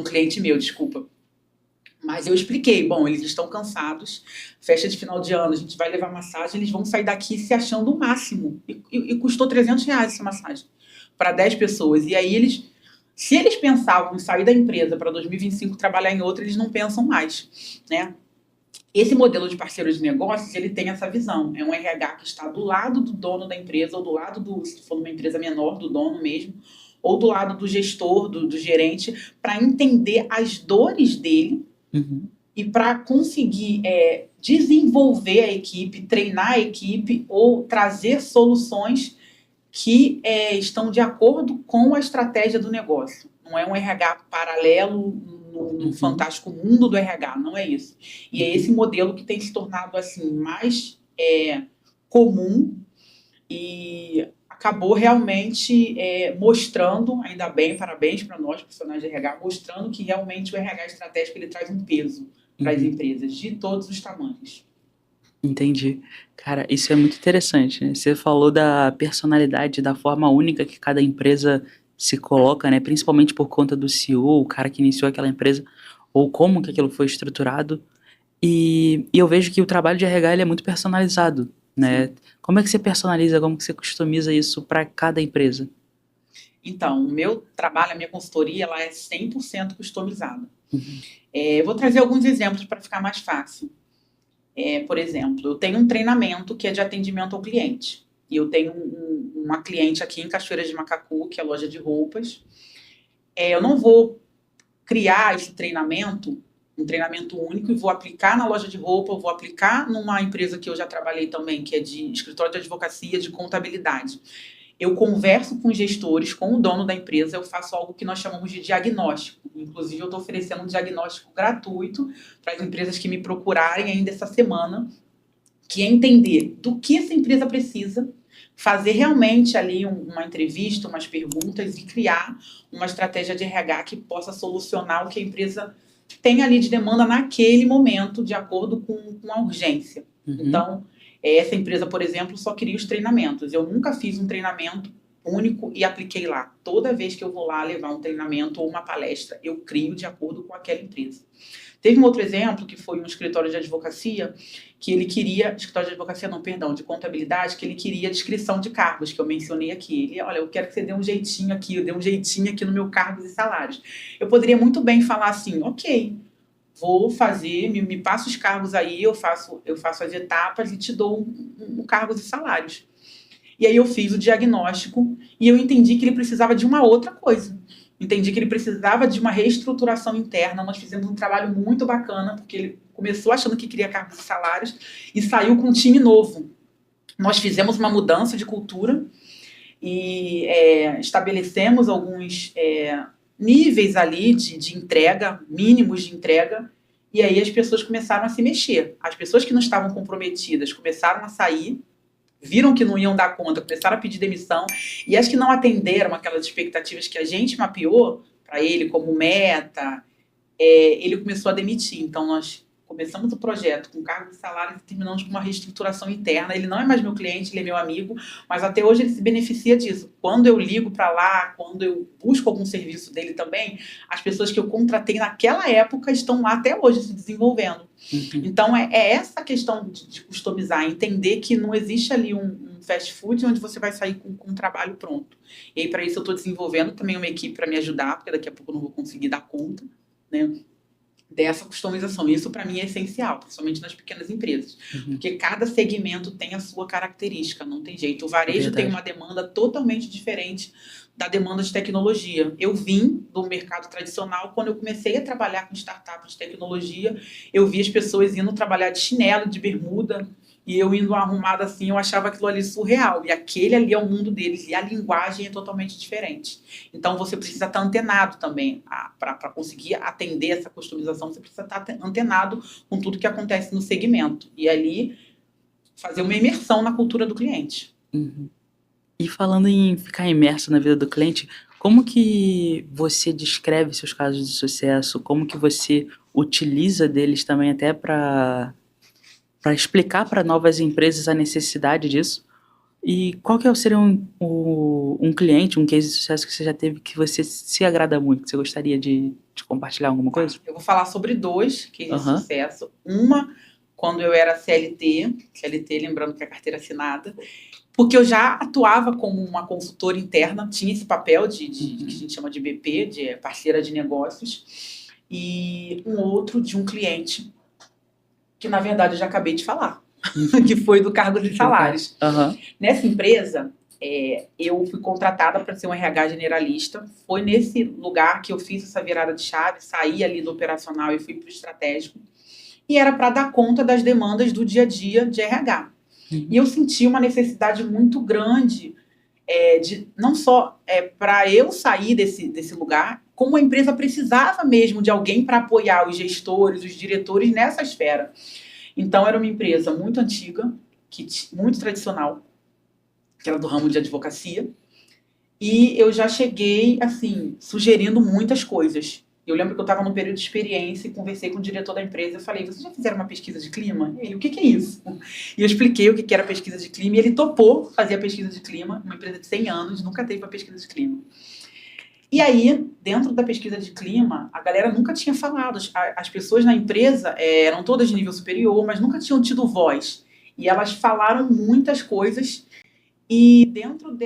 cliente meu, desculpa. Mas eu expliquei, bom, eles estão cansados, festa de final de ano, a gente vai levar massagem, eles vão sair daqui se achando o máximo. E custou R$300 essa massagem, para 10 pessoas. E aí se eles pensavam em sair da empresa para 2025 trabalhar em outra, eles não pensam mais, né? Esse modelo de parceiro de negócios, ele tem essa visão. É um RH que está do lado do dono da empresa, ou do lado se for uma empresa menor, do dono mesmo, ou do lado do gestor, do gerente, para entender as dores dele e para conseguir desenvolver a equipe, treinar a equipe ou trazer soluções que estão de acordo com a estratégia do negócio. não é um RH paralelo no fantástico mundo do RH, não é isso. E é esse modelo que tem se tornado assim mais comum e acabou realmente mostrando, ainda bem, parabéns para nós, profissionais de RH, mostrando que realmente o RH estratégico ele traz um peso para as empresas de todos os tamanhos. Entendi. Cara, isso é muito interessante, né? Você falou da personalidade, da forma única que cada empresa se coloca, né? Principalmente por conta do CEO, o cara que iniciou aquela empresa, ou como que aquilo foi estruturado. E eu vejo que o trabalho de RH ele é muito personalizado, né? Sim. Como é que você personaliza, como que você customiza isso para cada empresa? Então, o meu trabalho, a minha consultoria, ela é 100% customizada. Eu vou trazer alguns exemplos para ficar mais fácil. Por exemplo, eu tenho um treinamento que é de atendimento ao cliente. E eu tenho uma cliente aqui em Cachoeira de Macacu, que é a loja de roupas. Eu não vou criar esse treinamento, um treinamento único, e vou aplicar na loja de roupa, eu vou aplicar numa empresa que eu já trabalhei também, que é de escritório de advocacia, de contabilidade. Eu converso com os gestores, com o dono da empresa, eu faço algo que nós chamamos de diagnóstico. Inclusive, eu estou oferecendo um diagnóstico gratuito para as empresas que me procurarem ainda essa semana, que é entender do que essa empresa precisa, fazer realmente ali uma entrevista, umas perguntas e criar uma estratégia de RH que possa solucionar o que a empresa tem ali de demanda naquele momento, de acordo com a urgência. Então, essa empresa, por exemplo, só queria os treinamentos. Eu nunca fiz um treinamento único e apliquei lá. Toda vez que eu vou lá levar um treinamento ou uma palestra, eu crio de acordo com aquela empresa. Teve um outro exemplo, que foi um escritório de advocacia, que ele queria, escritório de advocacia não, perdão, de contabilidade, que ele queria descrição de cargos, que eu mencionei aqui. Ele, olha, eu quero que você dê um jeitinho aqui, eu dê um jeitinho aqui no meu cargos e salários. Eu poderia muito bem falar assim, ok, vou fazer, me passa os cargos aí, eu faço as etapas e te dou um cargos e salários. E aí eu fiz o diagnóstico e eu entendi que ele precisava de uma outra coisa. Entendi que ele precisava de uma reestruturação interna. Nós fizemos um trabalho muito bacana, porque ele começou achando que queria cargos e salários e saiu com um time novo. Nós fizemos uma mudança de cultura e estabelecemos alguns níveis ali de entrega, mínimos de entrega, e aí as pessoas começaram a se mexer. As pessoas que não estavam comprometidas começaram a sair, viram que não iam dar conta, começaram a pedir demissão, e as que não atenderam aquelas expectativas que a gente mapeou para ele como meta, ele começou a demitir. Então, nós começamos o projeto com cargo de salário e terminamos com uma reestruturação interna. Ele não é mais meu cliente, ele é meu amigo, mas até hoje ele se beneficia disso. Quando eu ligo para lá, quando eu busco algum serviço dele também, as pessoas que eu contratei naquela época estão lá até hoje se desenvolvendo. Então, é essa questão de customizar, entender que não existe ali um fast food onde você vai sair com um trabalho pronto. E aí, para isso, eu estou desenvolvendo também uma equipe para me ajudar, porque daqui a pouco eu não vou conseguir dar conta, né, dessa customização. Isso, para mim, é essencial, principalmente nas pequenas empresas. Porque cada segmento tem a sua característica, não tem jeito. O varejo tem uma demanda totalmente diferente da demanda de tecnologia. Eu vim do mercado tradicional, quando eu comecei a trabalhar com startups de tecnologia, eu vi as pessoas indo trabalhar de chinelo, de bermuda, e eu indo arrumada assim, eu achava aquilo ali surreal. E aquele ali é o mundo deles, e a linguagem é totalmente diferente. Então, você precisa estar antenado também. Para conseguir atender essa customização, você precisa estar antenado com tudo que acontece no segmento. E ali, fazer uma imersão na cultura do cliente. E falando em ficar imerso na vida do cliente, como que você descreve seus casos de sucesso? Como que você utiliza deles também até para explicar para novas empresas a necessidade disso? E qual que seria um cliente, um case de sucesso que você já teve que você se agrada muito, que você gostaria de compartilhar alguma coisa? Eu vou falar sobre 2 cases de sucesso. Uma, quando eu era CLT, lembrando que é carteira assinada, porque eu já atuava como uma consultora interna, tinha esse papel que a gente chama de BP, de parceira de negócios, e um outro de um cliente, que na verdade eu já acabei de falar, que foi do cargo de salários. Nessa empresa, eu fui contratada para ser um RH generalista. Foi nesse lugar que eu fiz essa virada de chave, saí ali do operacional e fui para o estratégico. E era para dar conta das demandas do dia a dia de RH. E eu senti uma necessidade muito grande, de não só para eu sair desse lugar, como a empresa precisava mesmo de alguém para apoiar os gestores, os diretores nessa esfera. Então, era uma empresa muito antiga, muito tradicional, que era do ramo de advocacia, e eu já cheguei, assim, sugerindo muitas coisas. Eu lembro que eu estava num período de experiência e conversei com o diretor da empresa. Eu falei, vocês já fizeram uma pesquisa de clima? E ele, o que é isso? E eu expliquei o que era pesquisa de clima e ele topou fazer a pesquisa de clima. Uma empresa de 100 anos nunca teve uma pesquisa de clima. E aí, dentro da pesquisa de clima, a galera nunca tinha falado. As pessoas na empresa eram todas de nível superior, mas nunca tinham tido voz. E elas falaram muitas coisas e dentro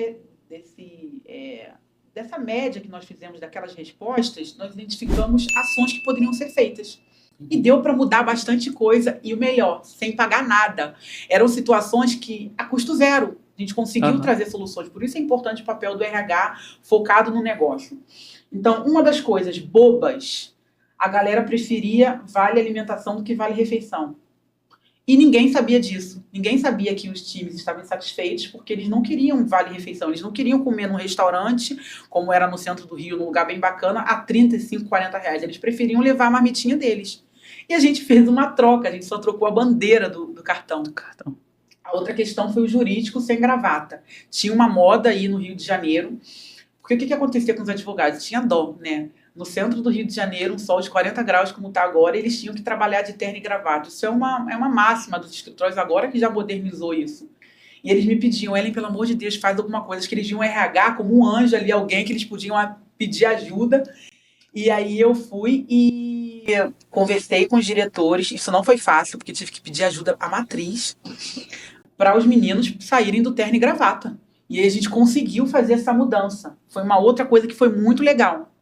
dessa média que nós fizemos daquelas respostas, nós identificamos ações que poderiam ser feitas. E deu para mudar bastante coisa, e o melhor, sem pagar nada. Eram situações que, a custo zero, a gente conseguiu trazer soluções. Por isso é importante o papel do RH focado no negócio. Então, uma das coisas bobas, a galera preferia vale alimentação do que vale refeição. E ninguém sabia disso. Ninguém sabia que os times estavam insatisfeitos porque eles não queriam vale-refeição. Eles não queriam comer num restaurante, como era no centro do Rio, num lugar bem bacana, a 35, 40 reais. Eles preferiam levar a marmitinha deles. E a gente fez uma troca. A gente só trocou a bandeira do cartão. A outra questão foi o jurídico sem gravata. Tinha uma moda aí no Rio de Janeiro. Porque o que acontecia com os advogados? Tinha dó, né? No centro do Rio de Janeiro, um sol de 40 graus como está agora, eles tinham que trabalhar de terno e gravata. Isso é uma máxima dos escritórios agora que já modernizou isso. E eles me pediam, Ellen, pelo amor de Deus, faz alguma coisa. Que eles viam um RH como um anjo ali, alguém que eles podiam pedir ajuda. E aí eu fui e conversei com os diretores. Isso não foi fácil, porque tive que pedir ajuda à matriz para os meninos saírem do terno e gravata. E aí a gente conseguiu fazer essa mudança. Foi uma outra coisa que foi muito legal.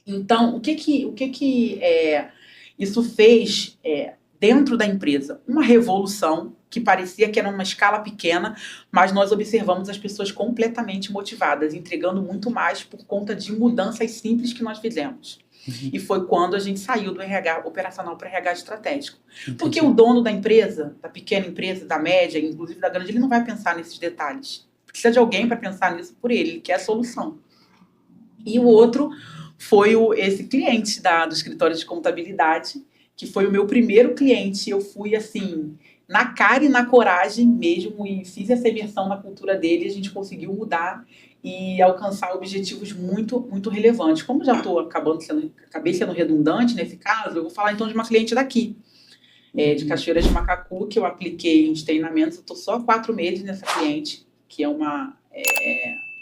Então, o que isso fez dentro da empresa? Uma revolução que parecia que era uma escala pequena, mas nós observamos as pessoas completamente motivadas, entregando muito mais por conta de mudanças simples que nós fizemos. E foi quando a gente saiu do RH operacional para RH estratégico. Entendi. Porque o dono da empresa, da pequena empresa, da média, inclusive da grande, ele não vai pensar nesses detalhes. Precisa de alguém para pensar nisso por ele quer a solução. E o outro foi esse cliente do escritório de contabilidade, que foi o meu primeiro cliente. Eu fui, assim, na cara e na coragem mesmo, e fiz essa imersão na cultura dele, e a gente conseguiu mudar e alcançar objetivos muito, muito relevantes. Como já acabei sendo redundante nesse caso, eu vou falar então de uma cliente daqui, de Cachoeira de Macacu, que eu apliquei uns treinamentos. Eu estou só há 4 meses nessa cliente, que é uma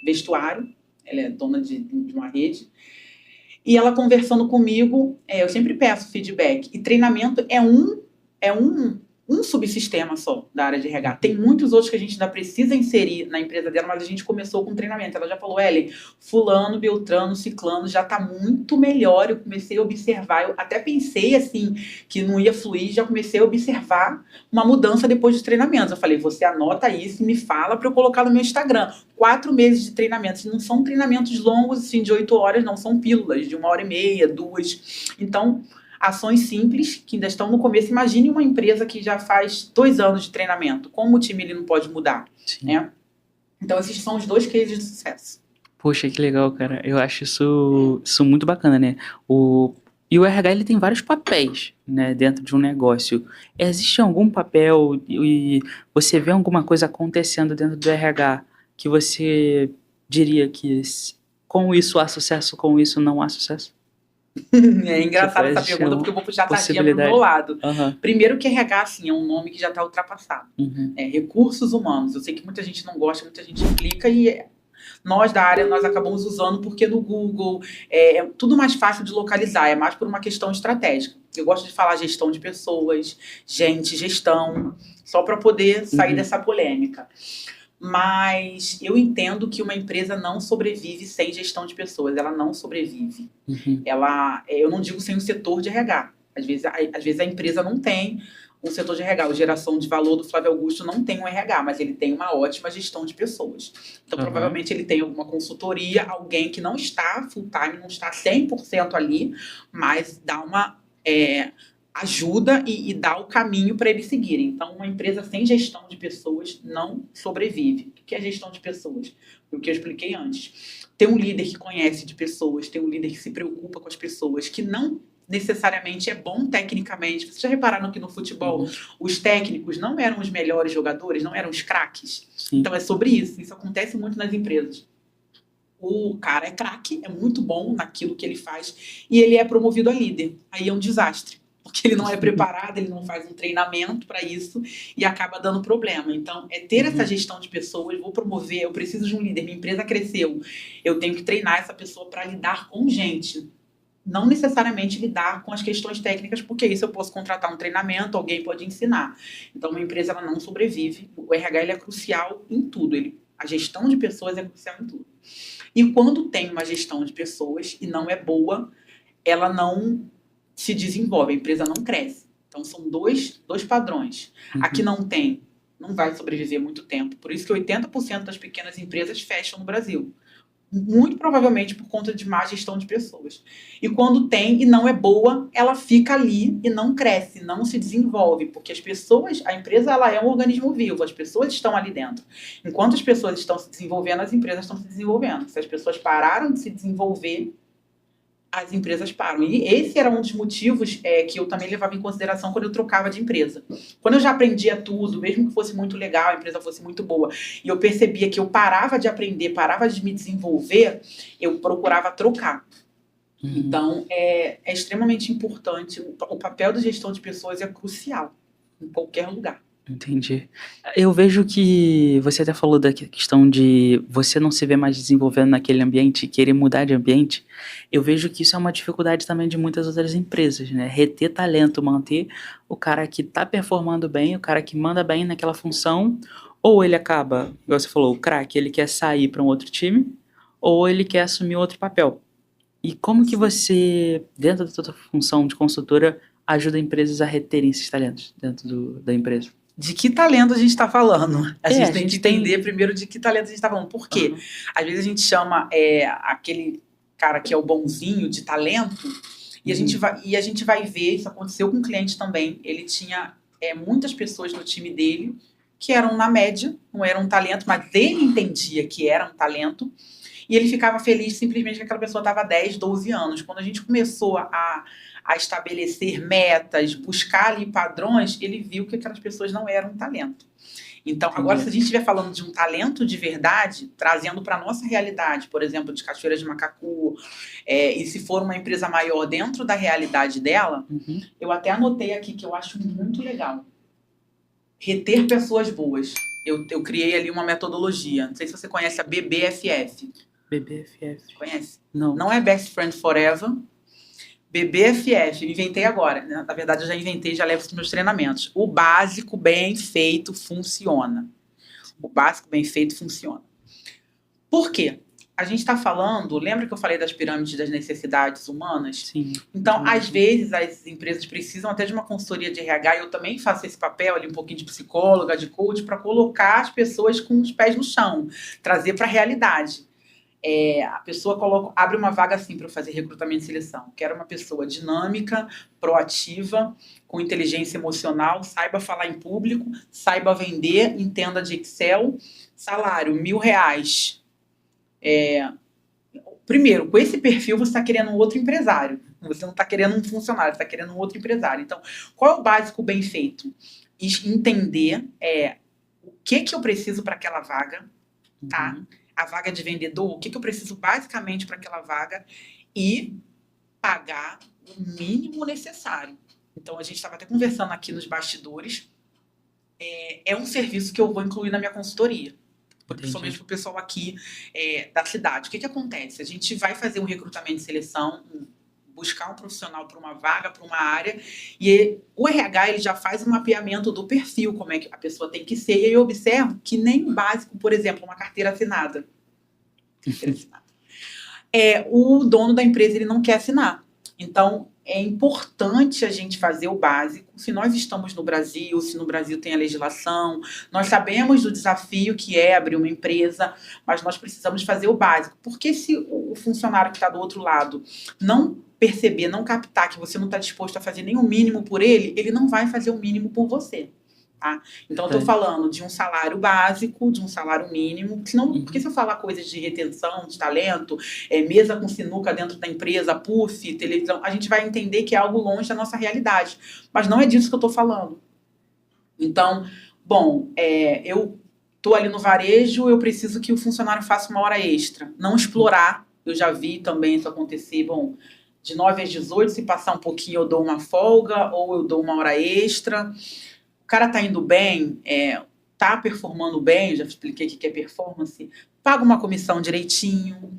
vestuário, ela é dona de uma rede. E ela conversando comigo, eu sempre peço feedback. E treinamento é um subsistema só da área de RH. Tem muitos outros que a gente ainda precisa inserir na empresa dela, mas a gente começou com treinamento. Ela já falou, Ellen, fulano, beltrano, ciclano já está muito melhor. Eu comecei a observar, eu até pensei assim, que não ia fluir, já comecei a observar uma mudança depois dos treinamentos. Eu falei, você anota isso e me fala para eu colocar no meu Instagram. 4 meses de treinamentos. Não são treinamentos longos, assim, de 8 horas, não. São pílulas de 1h30, 2. Então, ações simples, que ainda estão no começo. Imagine uma empresa que já faz 2 anos de treinamento. Como o time ele não pode mudar, né? Então, esses são os 2 cases de sucesso. Poxa, que legal, cara. Eu acho isso muito bacana, né? E o RH, ele tem vários papéis, né, dentro de um negócio. Existe algum papel e você vê alguma coisa acontecendo dentro do RH que você diria que com isso há sucesso, com isso não há sucesso? É engraçada essa pergunta, porque eu vou puxar a sardinha pro meu lado. Primeiro que RH, assim, é um nome que já está ultrapassado. Recursos humanos. Eu sei que muita gente não gosta, muita gente implica, e nós da área, nós acabamos usando porque no Google é tudo mais fácil de localizar, é mais por uma questão estratégica. Eu gosto de falar gestão de pessoas, gestão, só para poder sair dessa polêmica. Mas eu entendo que uma empresa não sobrevive sem gestão de pessoas, ela não sobrevive. Eu não digo sem o setor de RH. Às vezes a empresa não tem um setor de RH. O Geração de Valor do Flávio Augusto não tem um RH, mas ele tem uma ótima gestão de pessoas. Então, provavelmente ele tem alguma consultoria, alguém que não está full time, não está 100% ali, mas dá ajuda e dá o caminho para eles seguirem. Então, uma empresa sem gestão de pessoas não sobrevive. O que é gestão de pessoas? Foi o que eu expliquei antes. Ter um líder que conhece de pessoas, ter um líder que se preocupa com as pessoas, que não necessariamente é bom tecnicamente. Vocês já repararam que no futebol os técnicos não eram os melhores jogadores, não eram os craques? Sim. Então é sobre isso. Isso acontece muito nas empresas. O cara é craque, é muito bom naquilo que ele faz e ele é promovido a líder. Aí é um desastre. Porque ele não é preparado, ele não faz um treinamento para isso e acaba dando problema. Então, é ter essa gestão de pessoas, vou promover, eu preciso de um líder, minha empresa cresceu, eu tenho que treinar essa pessoa para lidar com gente. Não necessariamente lidar com as questões técnicas, porque isso eu posso contratar um treinamento, alguém pode ensinar. Então, uma empresa ela não sobrevive. O RH ele é crucial em tudo. A gestão de pessoas é crucial em tudo. E quando tem uma gestão de pessoas e não é boa, ela não se desenvolve, a empresa não cresce. Então, são dois padrões. A que não tem, não vai sobreviver muito tempo. Por isso que 80% das pequenas empresas fecham no Brasil. Muito provavelmente por conta de má gestão de pessoas. E quando tem e não é boa, ela fica ali e não cresce, não se desenvolve, porque as pessoas, a empresa ela é um organismo vivo, as pessoas estão ali dentro. Enquanto as pessoas estão se desenvolvendo, as empresas estão se desenvolvendo. Se as pessoas pararam de se desenvolver, as empresas param. E esse era um dos motivos que eu também levava em consideração quando eu trocava de empresa. Quando eu já aprendia tudo, mesmo que fosse muito legal, a empresa fosse muito boa, e eu percebia que eu parava de aprender, parava de me desenvolver, eu procurava trocar. Então, é extremamente importante. O papel da gestão de pessoas é crucial em qualquer lugar. Entendi. Eu vejo que você até falou da questão de você não se ver mais desenvolvendo naquele ambiente e querer mudar de ambiente. Eu vejo que isso é uma dificuldade também de muitas outras empresas, né? Reter talento, manter o cara que tá performando bem, o cara que manda bem naquela função, ou ele acaba, igual você falou, o craque, ele quer sair para um outro time, ou ele quer assumir outro papel. E como que você, dentro da sua função de consultora, ajuda empresas a reterem esses talentos dentro da empresa? De que talento a gente está falando? A gente tem que entender primeiro de que talento a gente está falando. Por quê? Às vezes a gente chama aquele cara que é o bonzinho de talento e a gente vai ver, isso aconteceu com um cliente também, ele tinha muitas pessoas no time dele que eram na média, não eram um talento, mas ele entendia que era um talento e ele ficava feliz simplesmente que aquela pessoa estava há 10, 12 anos. Quando a gente começou a estabelecer metas, buscar ali padrões, ele viu que aquelas pessoas não eram um talento. Então, agora, se a gente estiver falando de um talento de verdade, trazendo para a nossa realidade, por exemplo, de Cachoeira de Macacu, e se for uma empresa maior dentro da realidade dela, eu até anotei aqui que eu acho muito legal. Reter pessoas boas. Eu criei ali uma metodologia. Não sei se você conhece a BBFF. BBFF. Conhece? Não. Não é Best Friend Forever. BBFF, inventei agora. Na verdade, eu já inventei, já levo os meus treinamentos. O básico bem feito funciona. O básico bem feito funciona. Por quê? A gente está falando, lembra que eu falei das pirâmides das necessidades humanas? Sim. Então, às vezes, as empresas precisam até de uma consultoria de RH, e eu também faço esse papel ali, um pouquinho de psicóloga, de coach, para colocar as pessoas com os pés no chão, trazer para a realidade. A pessoa abre uma vaga assim para eu fazer recrutamento e seleção. Quero uma pessoa dinâmica, proativa, com inteligência emocional, saiba falar em público, saiba vender, entenda de Excel, salário R$1.000. Primeiro, com esse perfil você está querendo um outro empresário. Você não está querendo um funcionário, você está querendo um outro empresário. Então, qual é o básico bem feito? Entender o que eu preciso para aquela vaga, tá? A vaga de vendedor, o que eu preciso basicamente para aquela vaga e pagar o mínimo necessário. Então, a gente estava até conversando aqui nos bastidores. É um serviço que eu vou incluir na minha consultoria, principalmente para o pessoal aqui da cidade. O que acontece? A gente vai fazer um recrutamento de seleção, buscar um profissional para uma vaga, para uma área, e o RH ele já faz um mapeamento do perfil, como é que a pessoa tem que ser, e aí eu observo que nem o básico, por exemplo, uma carteira assinada. O dono da empresa ele não quer assinar. Então, é importante a gente fazer o básico. Se nós estamos no Brasil, se no Brasil tem a legislação, nós sabemos do desafio que é abrir uma empresa, mas nós precisamos fazer o básico. Porque se o funcionário que está do outro lado não perceber, não captar que você não está disposto a fazer nem o mínimo por ele, ele não vai fazer o mínimo por você. Tá? Então, eu estou falando de um salário básico, de um salário mínimo. Senão, porque se eu falar coisas de retenção, de talento, mesa com sinuca dentro da empresa, puff, televisão, a gente vai entender que é algo longe da nossa realidade. Mas não é disso que eu estou falando. Então, bom, eu estou ali no varejo, eu preciso que o funcionário faça uma hora extra. Não explorar. Eu já vi também isso acontecer. Bom, de 9 às 18, se passar um pouquinho, eu dou uma folga ou eu dou uma hora extra. O cara tá indo bem, tá performando bem, já expliquei o que é performance, paga uma comissão direitinho.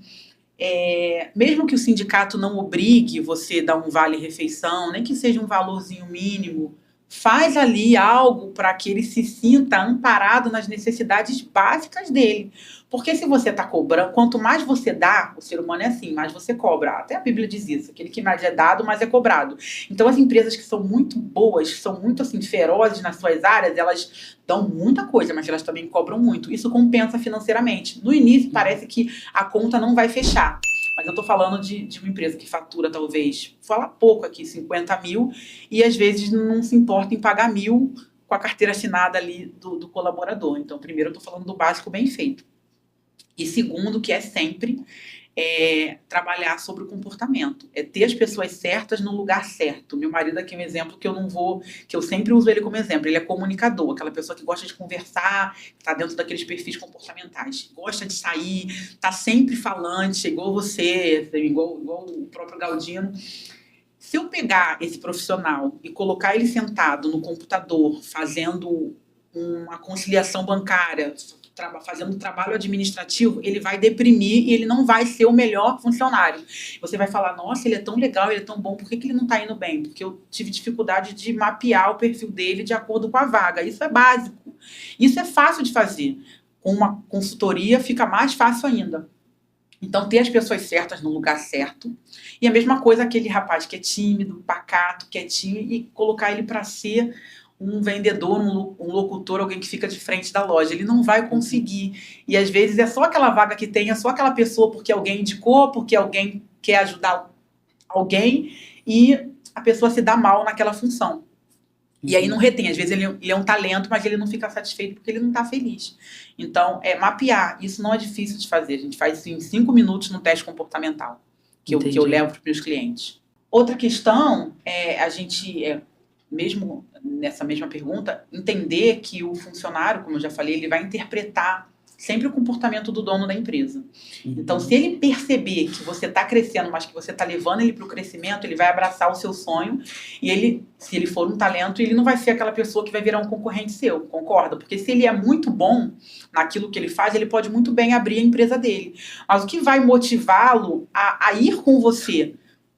Mesmo que o sindicato não obrigue você a dar um vale-refeição, nem que seja um valorzinho mínimo, faz ali algo para que ele se sinta amparado nas necessidades básicas dele. Porque se você está cobrando, quanto mais você dá, o ser humano é assim, mais você cobra. Até a Bíblia diz isso, aquele que mais é dado, mais é cobrado. Então as empresas que são muito boas, são muito assim, ferozes nas suas áreas, elas dão muita coisa, mas elas também cobram muito. Isso compensa financeiramente. No início parece que a conta não vai fechar. Mas eu estou falando de uma empresa que fatura, talvez, fala pouco aqui, 50 mil, e às vezes não se importa em pagar 1.000 com a carteira assinada ali do colaborador. Então, primeiro, eu estou falando do básico bem feito. E segundo, que é sempre trabalhar sobre o comportamento. Ter as pessoas certas no lugar certo. Meu marido aqui é um exemplo que eu sempre uso ele como exemplo. Ele é comunicador, aquela pessoa que gosta de conversar, que está dentro daqueles perfis comportamentais. Gosta de sair, está sempre falante, igual você, igual o próprio Galdino. Se eu pegar esse profissional e colocar ele sentado no computador, fazendo uma conciliação bancária, fazendo um trabalho administrativo, ele vai deprimir e ele não vai ser o melhor funcionário. Você vai falar, nossa, ele é tão legal, ele é tão bom, por que ele não está indo bem? Porque eu tive dificuldade de mapear o perfil dele de acordo com a vaga. Isso é básico. Isso é fácil de fazer. Com uma consultoria fica mais fácil ainda. Então, ter as pessoas certas no lugar certo. E a mesma coisa aquele rapaz que é tímido, pacato, quietinho, e colocar ele para ser um vendedor, um locutor, alguém que fica de frente da loja. Ele não vai conseguir. E às vezes é só aquela vaga que tem, é só aquela pessoa porque alguém indicou, porque alguém quer ajudar alguém, e a pessoa se dá mal naquela função. E aí não retém. Às vezes ele é um talento, mas ele não fica satisfeito porque ele não está feliz. Então, mapear. Isso não é difícil de fazer. A gente faz isso em 5 minutos no teste comportamental, que eu levo para os meus clientes. Outra questão a gente, mesmo nessa mesma pergunta, entender que o funcionário, como eu já falei, ele vai interpretar sempre o comportamento do dono da empresa. Então, se ele perceber que você está crescendo, mas que você está levando ele para o crescimento, ele vai abraçar o seu sonho e se ele for um talento, ele não vai ser aquela pessoa que vai virar um concorrente seu, concorda? Porque se ele é muito bom naquilo que ele faz, ele pode muito bem abrir a empresa dele. Mas o que vai motivá-lo a ir com você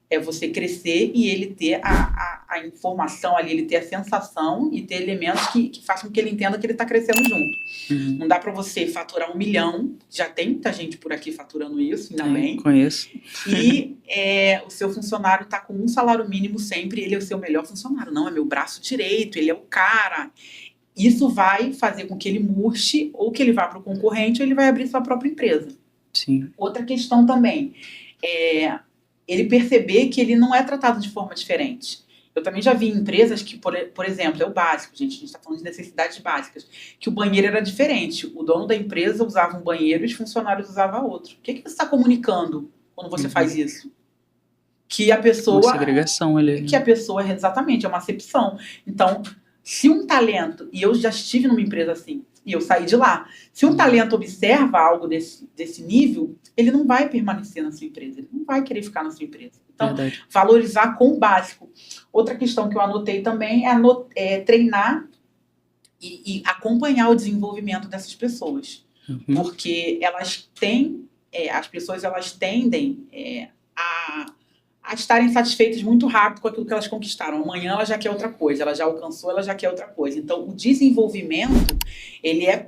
é você crescer e ele ter a informação ali, ele ter a sensação e ter elementos que façam com que ele entenda que ele está crescendo junto. Não dá para você faturar 1 milhão, já tem muita gente por aqui faturando isso, ainda bem. Conheço. E o seu funcionário está com um salário mínimo sempre, ele é o seu melhor funcionário. Não, é meu braço direito, ele é o cara. Isso vai fazer com que ele murche, ou que ele vá para o concorrente, ou ele vai abrir sua própria empresa. Sim. Outra questão também ele perceber que ele não é tratado de forma diferente. Eu também já vi empresas que, por exemplo, é o básico, gente, a gente está falando de necessidades básicas, que o banheiro era diferente. O dono da empresa usava um banheiro e os funcionários usavam outro. O que você está comunicando quando você faz isso? Que a pessoa... Uma segregação ali. Que a pessoa, exatamente, é uma acepção. Então, se um talento, e eu já estive numa empresa assim, e eu saí de lá, se um talento observa algo desse nível, ele não vai permanecer na sua empresa, ele não vai querer ficar na sua empresa. Então, valorizar com o básico. Outra questão que eu anotei também é treinar e acompanhar o desenvolvimento dessas pessoas. Porque as pessoas elas tendem a estarem satisfeitas muito rápido com aquilo que elas conquistaram. Amanhã ela já quer outra coisa, ela já alcançou, ela já quer outra coisa. Então, o desenvolvimento, ele é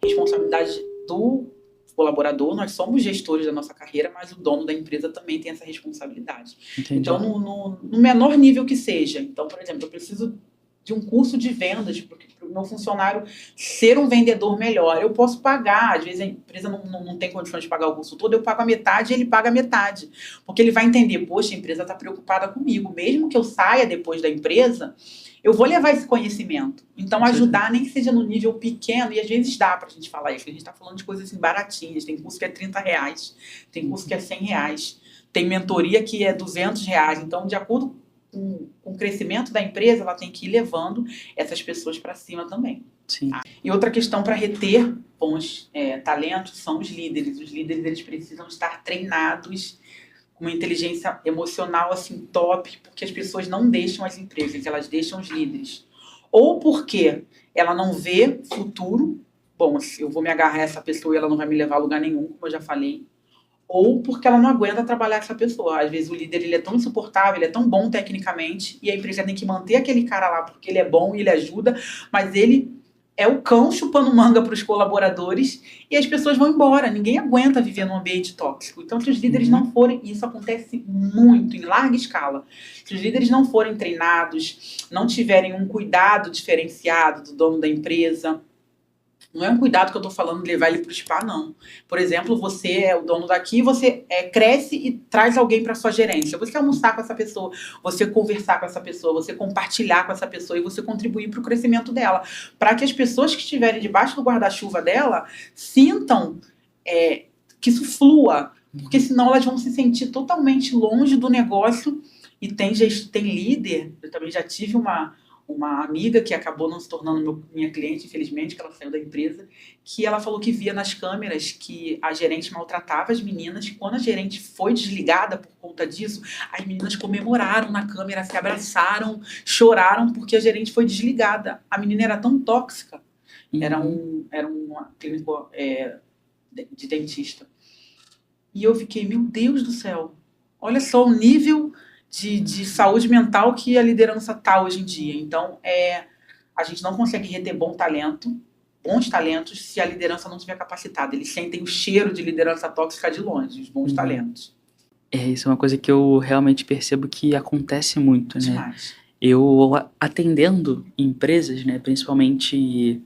responsabilidade do colaborador. Nós somos gestores da nossa carreira, mas o dono da empresa também tem essa responsabilidade. Entendi. Então, no menor nível que seja. Então, por exemplo, eu preciso de um curso de vendas, para o meu funcionário ser um vendedor melhor. Eu posso pagar, às vezes a empresa não tem condições de pagar o curso todo, eu pago a metade e ele paga a metade. Porque ele vai entender, poxa, a empresa está preocupada comigo. Mesmo que eu saia depois da empresa, eu vou levar esse conhecimento. Então, ajudar, nem que seja no nível pequeno, e às vezes dá pra gente falar isso, a gente está falando de coisas assim, baratinhas. Tem curso que é R$30, tem curso que é R$100, tem mentoria que é R$200. Então, de acordo com o crescimento da empresa, ela tem que ir levando essas pessoas para cima também. Sim. E outra questão para reter bons talentos são os líderes. Os líderes, eles precisam estar treinados, uma inteligência emocional assim top, porque as pessoas não deixam as empresas, elas deixam os líderes. Ou porque ela não vê futuro, bom, eu vou me agarrar a essa pessoa e ela não vai me levar a lugar nenhum, como eu já falei. Ou porque ela não aguenta trabalhar com essa pessoa. Às vezes o líder, ele é tão insuportável, ele é tão bom tecnicamente, e a empresa tem que manter aquele cara lá porque ele é bom e ele ajuda, mas ele é o cão chupando manga para os colaboradores e as pessoas vão embora. Ninguém aguenta viver num ambiente tóxico. Então, se os líderes não forem, e isso acontece muito, em larga escala, se os líderes não forem treinados, não tiverem um cuidado diferenciado do dono da empresa, não é um cuidado que eu estou falando de levar ele para o spa, não. Por exemplo, você é o dono daqui, você cresce e traz alguém para sua gerência. Você almoçar com essa pessoa, você conversar com essa pessoa, você compartilhar com essa pessoa e você contribuir para o crescimento dela. Para que as pessoas que estiverem debaixo do guarda-chuva dela sintam que isso flua. Porque senão elas vão se sentir totalmente longe do negócio. E tem líder, eu também já tive uma amiga que acabou não se tornando minha cliente, infelizmente, que ela saiu da empresa, que ela falou que via nas câmeras que a gerente maltratava as meninas, que quando a gerente foi desligada por conta disso, as meninas comemoraram na câmera, se abraçaram, choraram porque a gerente foi desligada. A menina era tão tóxica, era uma clínica de dentista. E eu fiquei, meu Deus do céu, olha só o nível de saúde mental que a liderança está hoje em dia. Então, a gente não consegue reter bons talentos, se a liderança não estiver capacitada. Eles sentem o cheiro de liderança tóxica de longe, os bons talentos. Isso é uma coisa que eu realmente percebo que acontece muito, né? Demais. Eu atendendo empresas, né, principalmente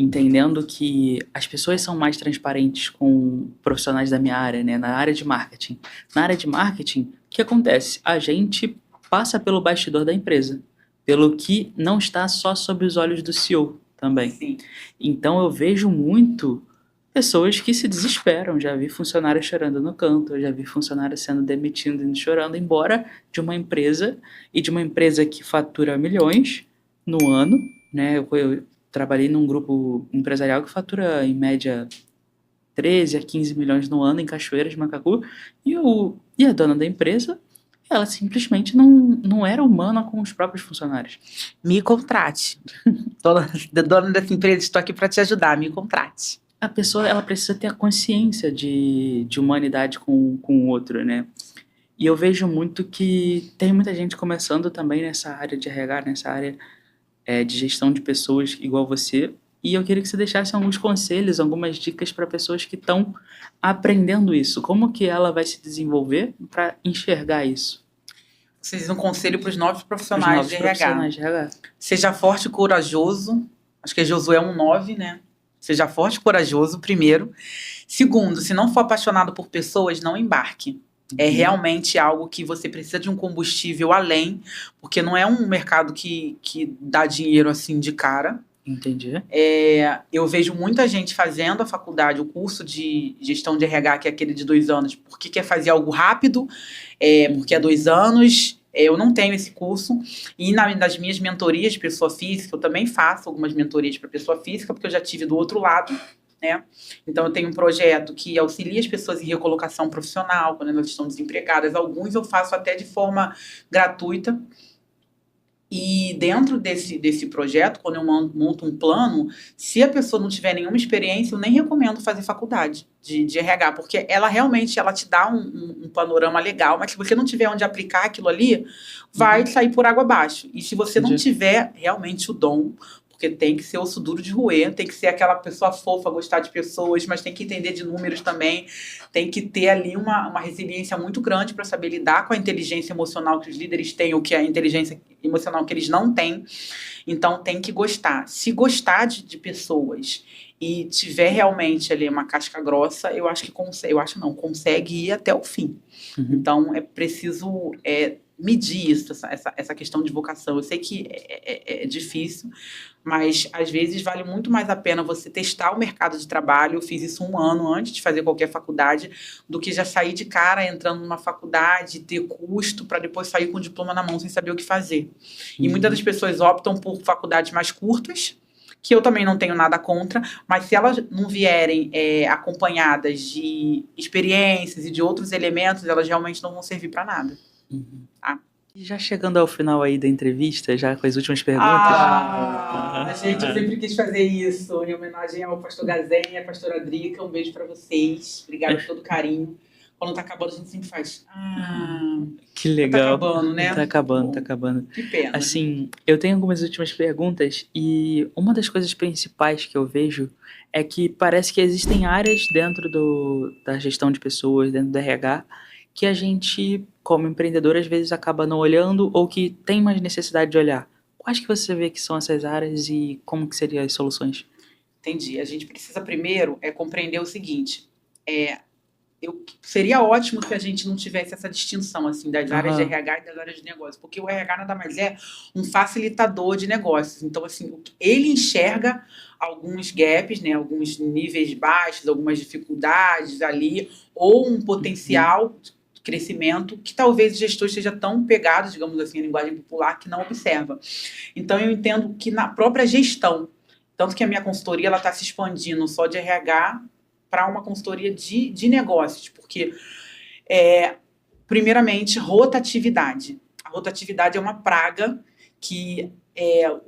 entendendo que as pessoas são mais transparentes com profissionais da minha área, né, na área de marketing. Na área de marketing, o que acontece? A gente passa pelo bastidor da empresa, pelo que não está só sob os olhos do CEO também. Sim. Então eu vejo muito pessoas que se desesperam. Já vi funcionários chorando no canto, já vi funcionários sendo demitidos e chorando, embora de uma empresa, e de uma empresa que fatura milhões no ano, né? Eu trabalhei num grupo empresarial que fatura, em média, 13 a 15 milhões no ano em Cachoeiras de Macacu, e a dona da empresa, ela simplesmente não era humana com os próprios funcionários. Me contrate. Dona dessa empresa, estou aqui para te ajudar, me contrate. A pessoa, ela precisa ter a consciência de humanidade com o outro, né? E eu vejo muito que tem muita gente começando também nessa área de RH, nessa área de gestão de pessoas igual você, e eu queria que você deixasse alguns conselhos, algumas dicas para pessoas que estão aprendendo isso. Como que ela vai se desenvolver para enxergar isso? Você diz um conselho para os novos profissionais de RH. Seja forte e corajoso. Acho que Josué 1:9, né? Seja forte e corajoso, primeiro. Segundo, se não for apaixonado por pessoas, não embarque. É realmente algo que você precisa de um combustível além, porque não é um mercado que dá dinheiro assim de cara. Entendi. Eu vejo muita gente fazendo a faculdade, o curso de gestão de RH, que é aquele de 2 anos, porque quer fazer algo rápido, porque é 2 anos. Eu não tenho esse curso. E nas minhas mentorias de pessoa física, eu também faço algumas mentorias para pessoa física, porque eu já tive do outro lado, né? Então, eu tenho um projeto que auxilia as pessoas em recolocação profissional, quando elas estão desempregadas. Alguns eu faço até de forma gratuita. E dentro desse projeto, quando eu monto um plano, se a pessoa não tiver nenhuma experiência, eu nem recomendo fazer faculdade de RH, porque ela realmente te dá um panorama legal, mas se você não tiver onde aplicar aquilo ali, vai sair por água abaixo. E se você não tiver realmente o dom, porque tem que ser osso duro de roer, tem que ser aquela pessoa fofa, gostar de pessoas, mas tem que entender de números também, tem que ter ali uma resiliência muito grande para saber lidar com a inteligência emocional que os líderes têm, ou que a inteligência emocional que eles não têm. Então tem que gostar. Se gostar de pessoas e tiver realmente ali uma casca grossa, eu acho que consegue, eu acho não, consegue ir até o fim. Então é preciso medir isso, essa questão de vocação. Eu sei que é difícil, mas às vezes vale muito mais a pena você testar o mercado de trabalho. Eu fiz isso 1 ano antes de fazer qualquer faculdade, do que já sair de cara entrando numa faculdade, ter custo para depois sair com o diploma na mão sem saber o que fazer. E muitas das pessoas optam por faculdades mais curtas, que eu também não tenho nada contra, mas se elas não vierem acompanhadas de experiências e de outros elementos, elas realmente não vão servir para nada. Tá? E já chegando ao final aí da entrevista, já com as últimas perguntas. Gente, eu sempre quis fazer isso, em homenagem ao pastor Gazenha e à pastora Drica. Um beijo para vocês. Obrigada por todo o carinho. Quando tá acabando, a gente sempre faz. Que legal. Tá acabando, né? Tá acabando. Que pena. Assim, eu tenho algumas últimas perguntas e uma das coisas principais que eu vejo é que parece que existem áreas dentro da gestão de pessoas, dentro do RH, que a gente, como empreendedor, às vezes acaba não olhando ou que tem mais necessidade de olhar. Quais que você vê que são essas áreas e como que seriam as soluções? Entendi. A gente precisa primeiro compreender o seguinte. Seria ótimo se a gente não tivesse essa distinção assim, das áreas de RH e das áreas de negócio, porque o RH nada mais é um facilitador de negócios. Então, assim, ele enxerga alguns gaps, né, alguns níveis baixos, algumas dificuldades ali, ou um potencial de crescimento que talvez o gestor esteja tão pegado, digamos assim, em linguagem popular, que não observa. Então, eu entendo que na própria gestão, tanto que a minha consultoria está se expandindo só de RH para uma consultoria de negócios, porque, primeiramente, rotatividade. A rotatividade é uma praga que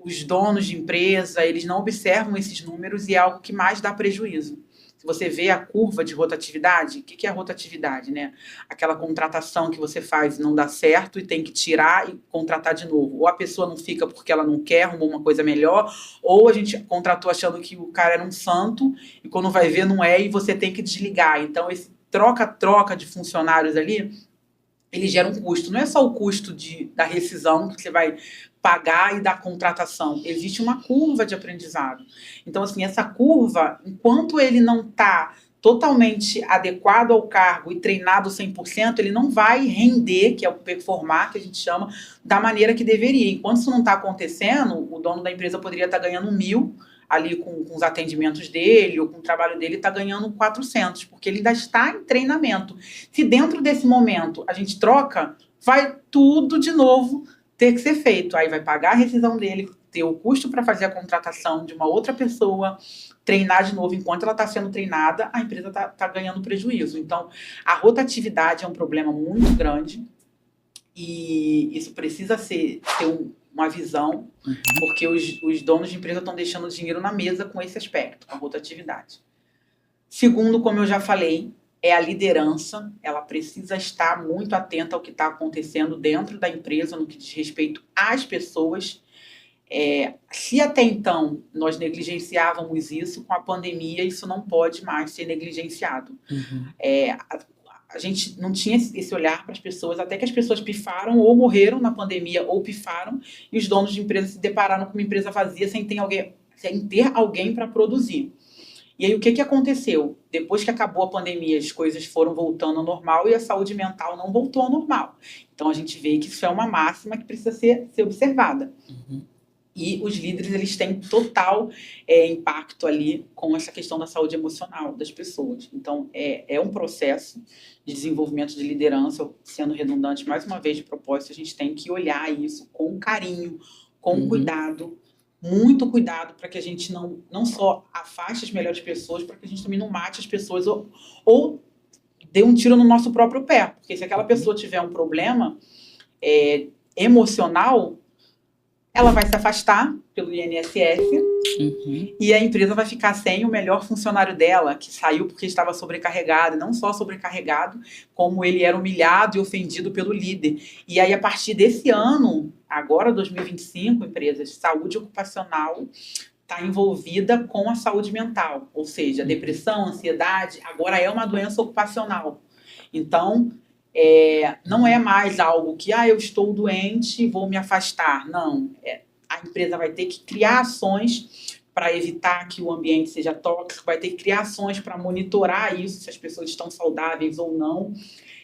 os donos de empresa, eles não observam esses números e é algo que mais dá prejuízo. Se você vê a curva de rotatividade, o que é a rotatividade, né? Aquela contratação que você faz e não dá certo e tem que tirar e contratar de novo. Ou a pessoa não fica porque ela não quer, arrumou uma coisa melhor, ou a gente contratou achando que o cara era um santo e quando vai ver não é e você tem que desligar. Então, esse troca-troca de funcionários ali, ele gera um custo. Não é só o custo da rescisão que você vai pagar e da contratação. Existe uma curva de aprendizado. Então, assim, essa curva, enquanto ele não está totalmente adequado ao cargo e treinado 100%, ele não vai render, que é o performar, que a gente chama, da maneira que deveria. Enquanto isso não está acontecendo, o dono da empresa poderia estar ganhando 1.000 ali com os atendimentos dele ou com o trabalho dele, está ganhando 400, porque ele ainda está em treinamento. Se dentro desse momento a gente troca, vai tudo de novo ter que ser feito. Aí vai pagar a rescisão dele, ter o custo para fazer a contratação de uma outra pessoa, treinar de novo. Enquanto ela está sendo treinada, a empresa está ganhando prejuízo. Então, a rotatividade é um problema muito grande e isso precisa ter uma visão, porque os donos de empresa estão deixando o dinheiro na mesa com esse aspecto, com a rotatividade. Segundo, como eu já falei, é a liderança. Ela precisa estar muito atenta ao que está acontecendo dentro da empresa no que diz respeito às pessoas. Se até então nós negligenciávamos isso, com a pandemia isso não pode mais ser negligenciado. A gente não tinha esse olhar para as pessoas, até que as pessoas pifaram ou morreram na pandemia ou pifaram, e os donos de empresa se depararam com uma empresa vazia sem ter alguém para produzir. E aí o que aconteceu? Depois que acabou a pandemia, as coisas foram voltando ao normal e a saúde mental não voltou ao normal. Então a gente vê que isso é uma máxima que precisa ser observada. E os líderes, eles têm total impacto ali com essa questão da saúde emocional das pessoas. Então, é um processo de desenvolvimento de liderança, sendo redundante, mais uma vez, de propósito, a gente tem que olhar isso com carinho, com cuidado, muito cuidado, para que a gente não só afaste as melhores pessoas, para que a gente também não mate as pessoas ou dê um tiro no nosso próprio pé. Porque se aquela pessoa tiver um problema emocional, ela vai se afastar pelo INSS e a empresa vai ficar sem o melhor funcionário dela, que saiu porque estava sobrecarregado, e não só sobrecarregado, como ele era humilhado e ofendido pelo líder. E aí, a partir desse ano, agora 2025, empresas, saúde ocupacional está envolvida com a saúde mental, ou seja, depressão, ansiedade, agora é uma doença ocupacional. Então, não é mais algo que eu estou doente e vou me afastar. Não, a a empresa vai ter que criar ações para evitar que o ambiente seja tóxico, vai ter que criar ações para monitorar isso, se as pessoas estão saudáveis ou não.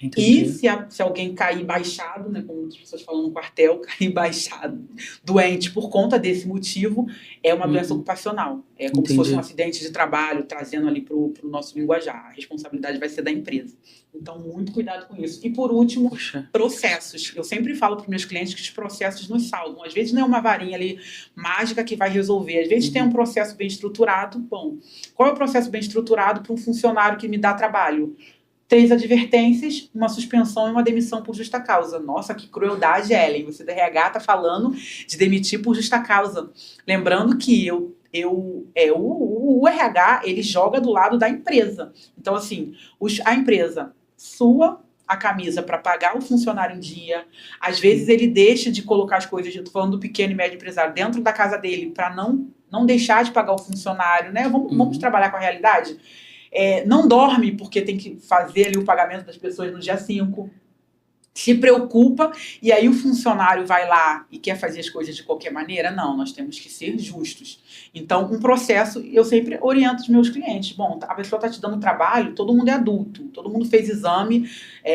Entendi. E se alguém cair baixado, né, como as pessoas falam no quartel, cair baixado, doente por conta desse motivo, é uma doença ocupacional. É como se fosse um acidente de trabalho, trazendo ali para o nosso linguajar. A responsabilidade vai ser da empresa. Então, muito cuidado com isso. E, por último, processos. Eu sempre falo para os meus clientes que os processos nos salvam. Às vezes não é uma varinha ali mágica que vai resolver. Às vezes tem um processo bem estruturado. Bom, qual é o processo bem estruturado para um funcionário que me dá trabalho? 3 advertências, uma suspensão e uma demissão por justa causa. Nossa, que crueldade, Ellen. Você da RH está falando de demitir por justa causa. Lembrando que o RH, ele joga do lado da empresa. Então, assim, a empresa sua a camisa para pagar o funcionário em dia. Às vezes ele deixa de colocar as coisas, eu tô falando do pequeno e médio empresário, dentro da casa dele, para não deixar de pagar o funcionário, né? Vamos trabalhar com a realidade. Não dorme porque tem que fazer ali o pagamento das pessoas no dia 5. Se preocupa, e aí o funcionário vai lá e quer fazer as coisas de qualquer maneira? Não, nós temos que ser justos. Então, um processo, eu sempre oriento os meus clientes. Bom, a pessoa está te dando trabalho, todo mundo é adulto, todo mundo fez exame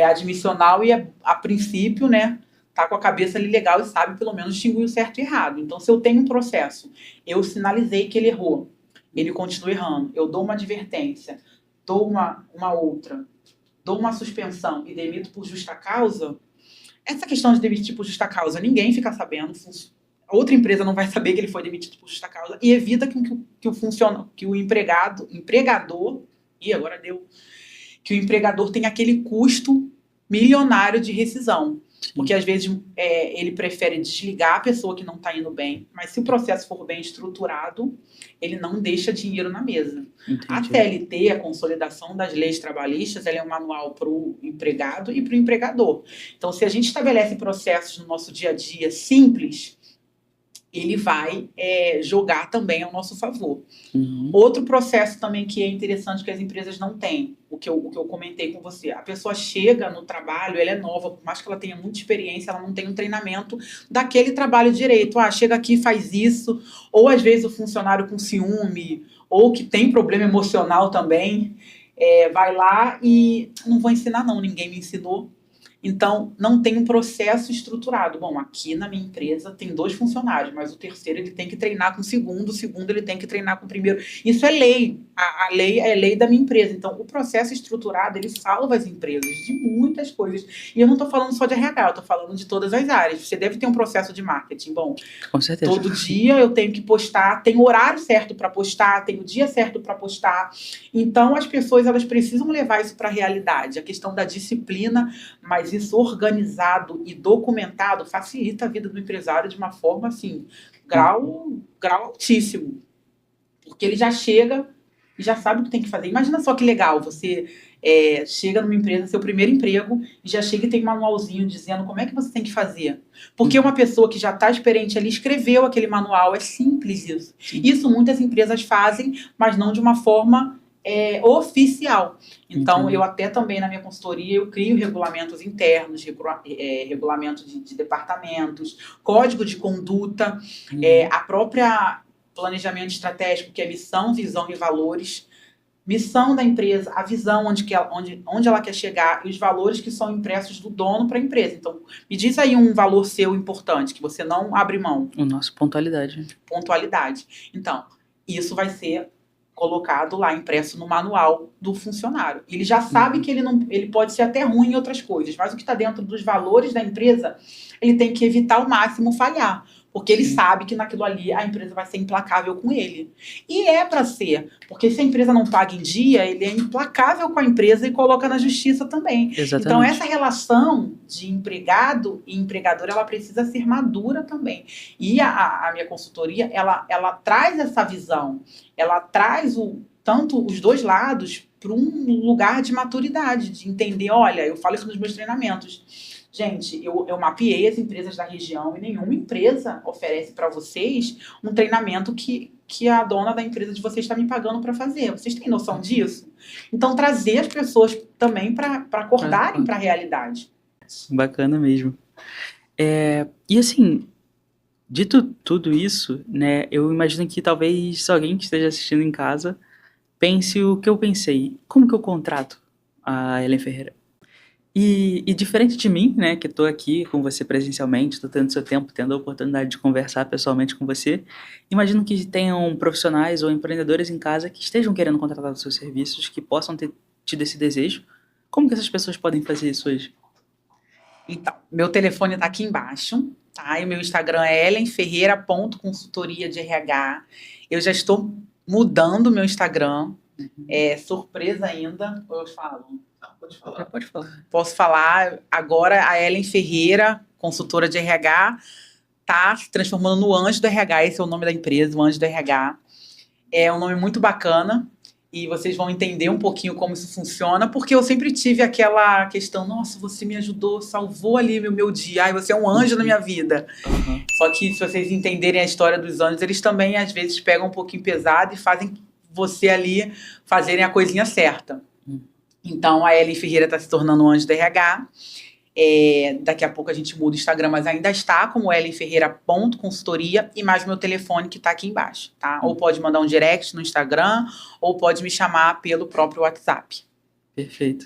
admissional e, a princípio, né, tá com a cabeça ali legal e sabe pelo menos distinguir o certo e errado. Então, se eu tenho um processo, eu sinalizei que ele errou, ele continua errando, eu dou uma advertência, dou uma outra, dou uma suspensão e demito por justa causa, essa questão de demitir por justa causa, ninguém fica sabendo, outra empresa não vai saber que ele foi demitido por justa causa e evita que o empregador, que o empregador tenha aquele custo milionário de rescisão. Porque, às vezes, ele prefere desligar a pessoa que não está indo bem, mas se o processo for bem estruturado, ele não deixa dinheiro na mesa. Entendi. A CLT, a Consolidação das Leis Trabalhistas, ela é um manual para o empregado e para o empregador. Então, se a gente estabelece processos no nosso dia a dia simples, ele vai jogar também ao nosso favor. Outro processo também que é interessante que as empresas não têm, o que eu comentei com você, a pessoa chega no trabalho, ela é nova, por mais que ela tenha muita experiência, ela não tem um treinamento daquele trabalho direito. Chega aqui e faz isso, ou às vezes o funcionário com ciúme, ou que tem problema emocional também, vai lá e não vou ensinar não, ninguém me ensinou. Então, não tem um processo estruturado. Bom, aqui na minha empresa tem 2 funcionários, mas o terceiro ele tem que treinar com o segundo ele tem que treinar com o primeiro. Isso é lei. A lei é lei da minha empresa. Então, o processo estruturado, ele salva as empresas de muitas coisas. E eu não estou falando só de RH, eu estou falando de todas as áreas. Você deve ter um processo de marketing. Bom, com certeza. Todo dia eu tenho que postar, tem o horário certo para postar, tem o dia certo para postar. Então, as pessoas elas precisam levar isso para a realidade. A questão da disciplina, mas isso organizado e documentado facilita a vida do empresário de uma forma, assim, grau altíssimo. Porque ele já chega e já sabe o que tem que fazer. Imagina só que legal, você chega numa empresa, seu primeiro emprego, e já chega e tem um manualzinho dizendo como é que você tem que fazer. Porque uma pessoa que já está experiente ali escreveu aquele manual, é simples isso. Isso muitas empresas fazem, mas não de uma forma oficial. Então, eu até também na minha consultoria, eu crio regulamentos internos, regulamento de departamentos, código de conduta, a própria planejamento estratégico, que é missão, visão e valores, missão da empresa, a visão onde ela quer chegar e os valores que são impressos do dono para a empresa. Então, me diz aí um valor seu importante, que você não abre mão. O nosso pontualidade. Pontualidade. Então, isso vai ser colocado lá, impresso no manual do funcionário. Ele já sabe que ele pode ser até ruim em outras coisas, mas o que está dentro dos valores da empresa, ele tem que evitar ao máximo falhar, porque ele sabe que naquilo ali a empresa vai ser implacável com ele. E é para ser, porque se a empresa não paga em dia, ele é implacável com a empresa e coloca na justiça também. Exatamente. Então, essa relação de empregado e empregador, ela precisa ser madura também. E a minha consultoria, ela traz essa visão, ela traz tanto os dois lados para um lugar de maturidade, de entender, olha, eu falo isso nos meus treinamentos. Gente, eu mapeei as empresas da região e nenhuma empresa oferece para vocês um treinamento que a dona da empresa de vocês está me pagando para fazer. Vocês têm noção disso? Então, trazer as pessoas também para acordarem para a realidade. Bacana mesmo. E assim, Dito tudo isso, né, eu imagino que talvez se alguém que esteja assistindo em casa pense o que eu pensei. Como que eu contrato a Ellen Ferreira? E diferente de mim, né, que estou aqui com você presencialmente, estou tendo seu tempo, tendo a oportunidade de conversar pessoalmente com você, imagino que tenham profissionais ou empreendedores em casa que estejam querendo contratar os seus serviços, que possam ter tido esse desejo. Como que essas pessoas podem fazer isso hoje? Então, meu telefone está aqui embaixo, tá? E o meu Instagram é ellenferreira.consultoria de RH. Eu já estou mudando o meu Instagram. É surpresa ainda, ou eu falo? Não, pode falar. Pode falar. Posso falar, agora a Ellen Ferreira, consultora de RH, tá se transformando no Anjo do RH. Esse é o nome da empresa, o Anjo do RH. É um nome muito bacana e vocês vão entender um pouquinho como isso funciona, porque eu sempre tive aquela questão, nossa, você me ajudou, salvou ali meu dia, ai, você é um anjo na minha vida. Uhum. Só que se vocês entenderem a história dos anjos, eles também às vezes pegam um pouquinho pesado e fazem você ali fazerem a coisinha certa. Então a Ellen Ferreira está se tornando um anjo do RH. Daqui a pouco a gente muda o Instagram, mas ainda está como ellenferreira.consultoria e mais meu telefone que está aqui embaixo, tá? Ou pode mandar um direct no Instagram, ou pode me chamar pelo próprio WhatsApp. Perfeito.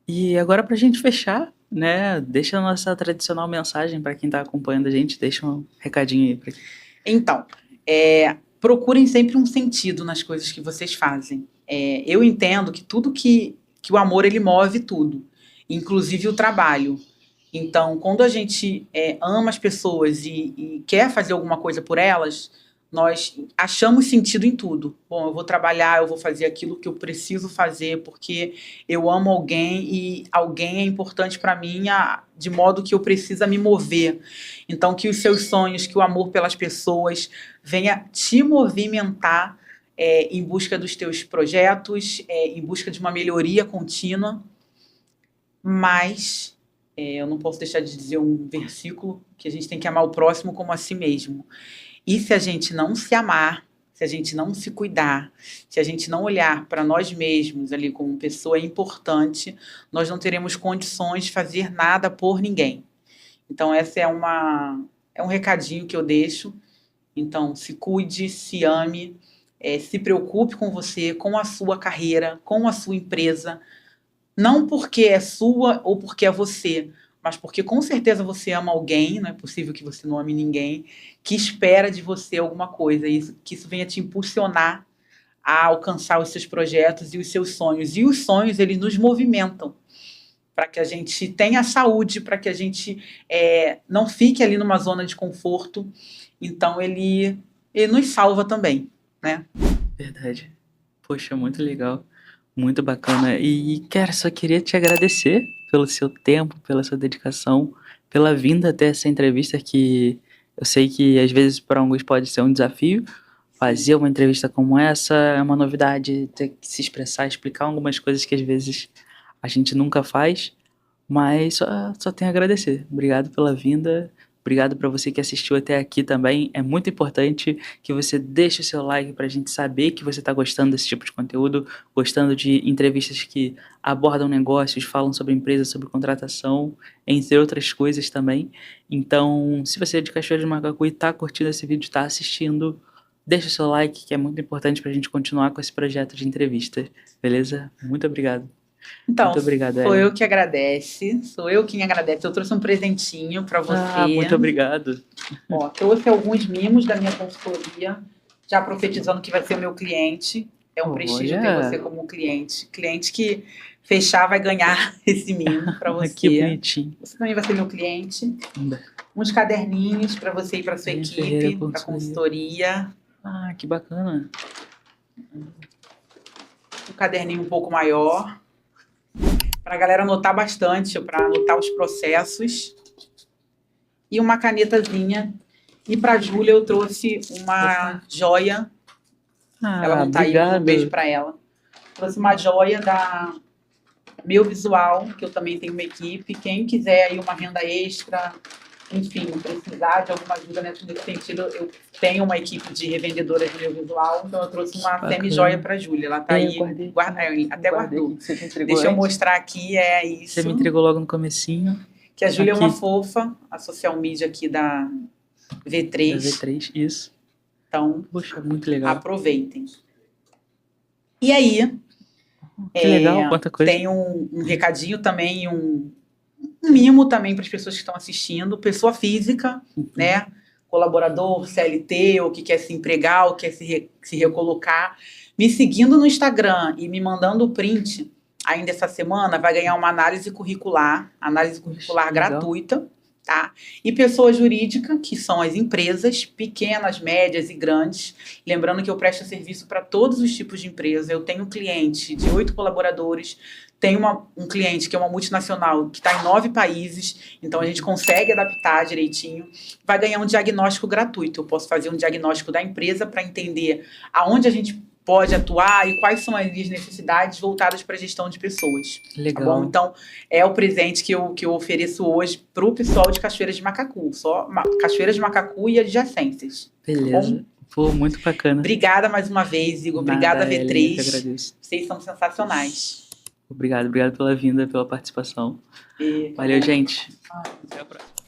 E agora para a gente fechar, né, deixa a nossa tradicional mensagem para quem está acompanhando a gente, deixa um recadinho aí para quem. Então, procurem sempre um sentido nas coisas que vocês fazem. Eu entendo que tudo que o amor, ele move tudo, inclusive o trabalho. Então, quando a gente ama as pessoas e quer fazer alguma coisa por elas, nós achamos sentido em tudo. Bom, eu vou trabalhar, eu vou fazer aquilo que eu preciso fazer porque eu amo alguém e alguém é importante para mim de modo que eu preciso me mover. Então, que os seus sonhos, que o amor pelas pessoas venha te movimentar em busca dos teus projetos, em busca de uma melhoria contínua, mas eu não posso deixar de dizer um versículo que a gente tem que amar o próximo como a si mesmo. E se a gente não se amar, se a gente não se cuidar, se a gente não olhar para nós mesmos ali como pessoa importante, nós não teremos condições de fazer nada por ninguém. Então, essa é um recadinho que eu deixo. Então, se cuide, se ame, se preocupe com você, com a sua carreira, com a sua empresa. Não porque é sua ou porque é você, mas porque com certeza você ama alguém, não é possível que você não ame ninguém, que espera de você alguma coisa, e que isso venha te impulsionar a alcançar os seus projetos e os seus sonhos. E os sonhos, eles nos movimentam para que a gente tenha saúde, para que a gente não fique ali numa zona de conforto. Então, ele nos salva também, né? Verdade. Poxa, muito legal. Muito bacana. E, cara, só queria te agradecer pelo seu tempo, pela sua dedicação, pela vinda até essa entrevista que eu sei que às vezes para alguns pode ser um desafio. Fazer uma entrevista como essa é uma novidade, ter que se expressar, explicar algumas coisas que às vezes a gente nunca faz, mas só tenho a agradecer. Obrigado pela vinda. Obrigado para você que assistiu até aqui também. É muito importante que você deixe o seu like para a gente saber que você está gostando desse tipo de conteúdo, gostando de entrevistas que abordam negócios, falam sobre empresas, sobre contratação, entre outras coisas também. Então, se você é de Cachoeira de Macacu e está curtindo esse vídeo, está assistindo, deixa o seu like, que é muito importante para a gente continuar com esse projeto de entrevista. Beleza? Muito obrigado. Então, muito obrigado, sou Ellen. eu que agradece, sou eu quem agradece. Eu trouxe um presentinho para você. Muito obrigado. Ó, trouxe alguns mimos da minha consultoria, já profetizando que vai ser o meu cliente. É um prestígio ter você como cliente. Cliente que fechar vai ganhar esse mimo para você. Que bonitinho. Você também vai ser meu cliente. Uns caderninhos para você ir para sua equipe, para consultoria. Ah, que bacana. Um caderninho um pouco maior, para a galera anotar bastante, para anotar os processos. E uma canetazinha. E para a Júlia eu trouxe uma joia. Ela não está aí, um beijo para ela. Trouxe uma joia da Meu Visual, que eu também tenho uma equipe. Quem quiser aí uma renda extra, enfim, precisar de alguma ajuda nesse sentido, eu tenho uma equipe de revendedoras de Meu Visual, então eu trouxe uma semi-joia para a Júlia. Ela está aí, até guardou. Deixa eu mostrar aqui, isso. Você me entregou logo no comecinho. Que a Júlia é uma fofa, a social media aqui V3. V3, isso. Então, Poxa, muito legal. aproveitem. E aí, Que legal, quanta coisa. tem um recadinho também, um mimo também para as pessoas que estão assistindo. Pessoa física, né? Colaborador, CLT, ou que quer se empregar, ou quer se recolocar. Me seguindo no Instagram e me mandando o print ainda essa semana, vai ganhar uma análise curricular Legal. gratuita, tá? E pessoa jurídica, que são as empresas, pequenas, médias e grandes. Lembrando que eu presto serviço para todos os tipos de empresa. Eu tenho um cliente de 8 colaboradores, tenho um cliente que é uma multinacional que está em 9 países, então a gente consegue adaptar direitinho. Vai ganhar um diagnóstico gratuito. Eu posso fazer um diagnóstico da empresa para entender aonde a gente pode atuar e quais são as necessidades voltadas para a gestão de pessoas. Legal. Tá bom? Então, é o presente que eu ofereço hoje para o pessoal de Cachoeiras de Macacu. Só Cachoeiras de Macacu e adjacências. Beleza. Tá, pô, muito bacana. obrigada mais uma vez, Igor. Obrigada, Nada, V3. Ellen, eu que agradeço. Vocês são sensacionais. Obrigado pela vinda, pela participação. E... Valeu, gente. Até a próxima.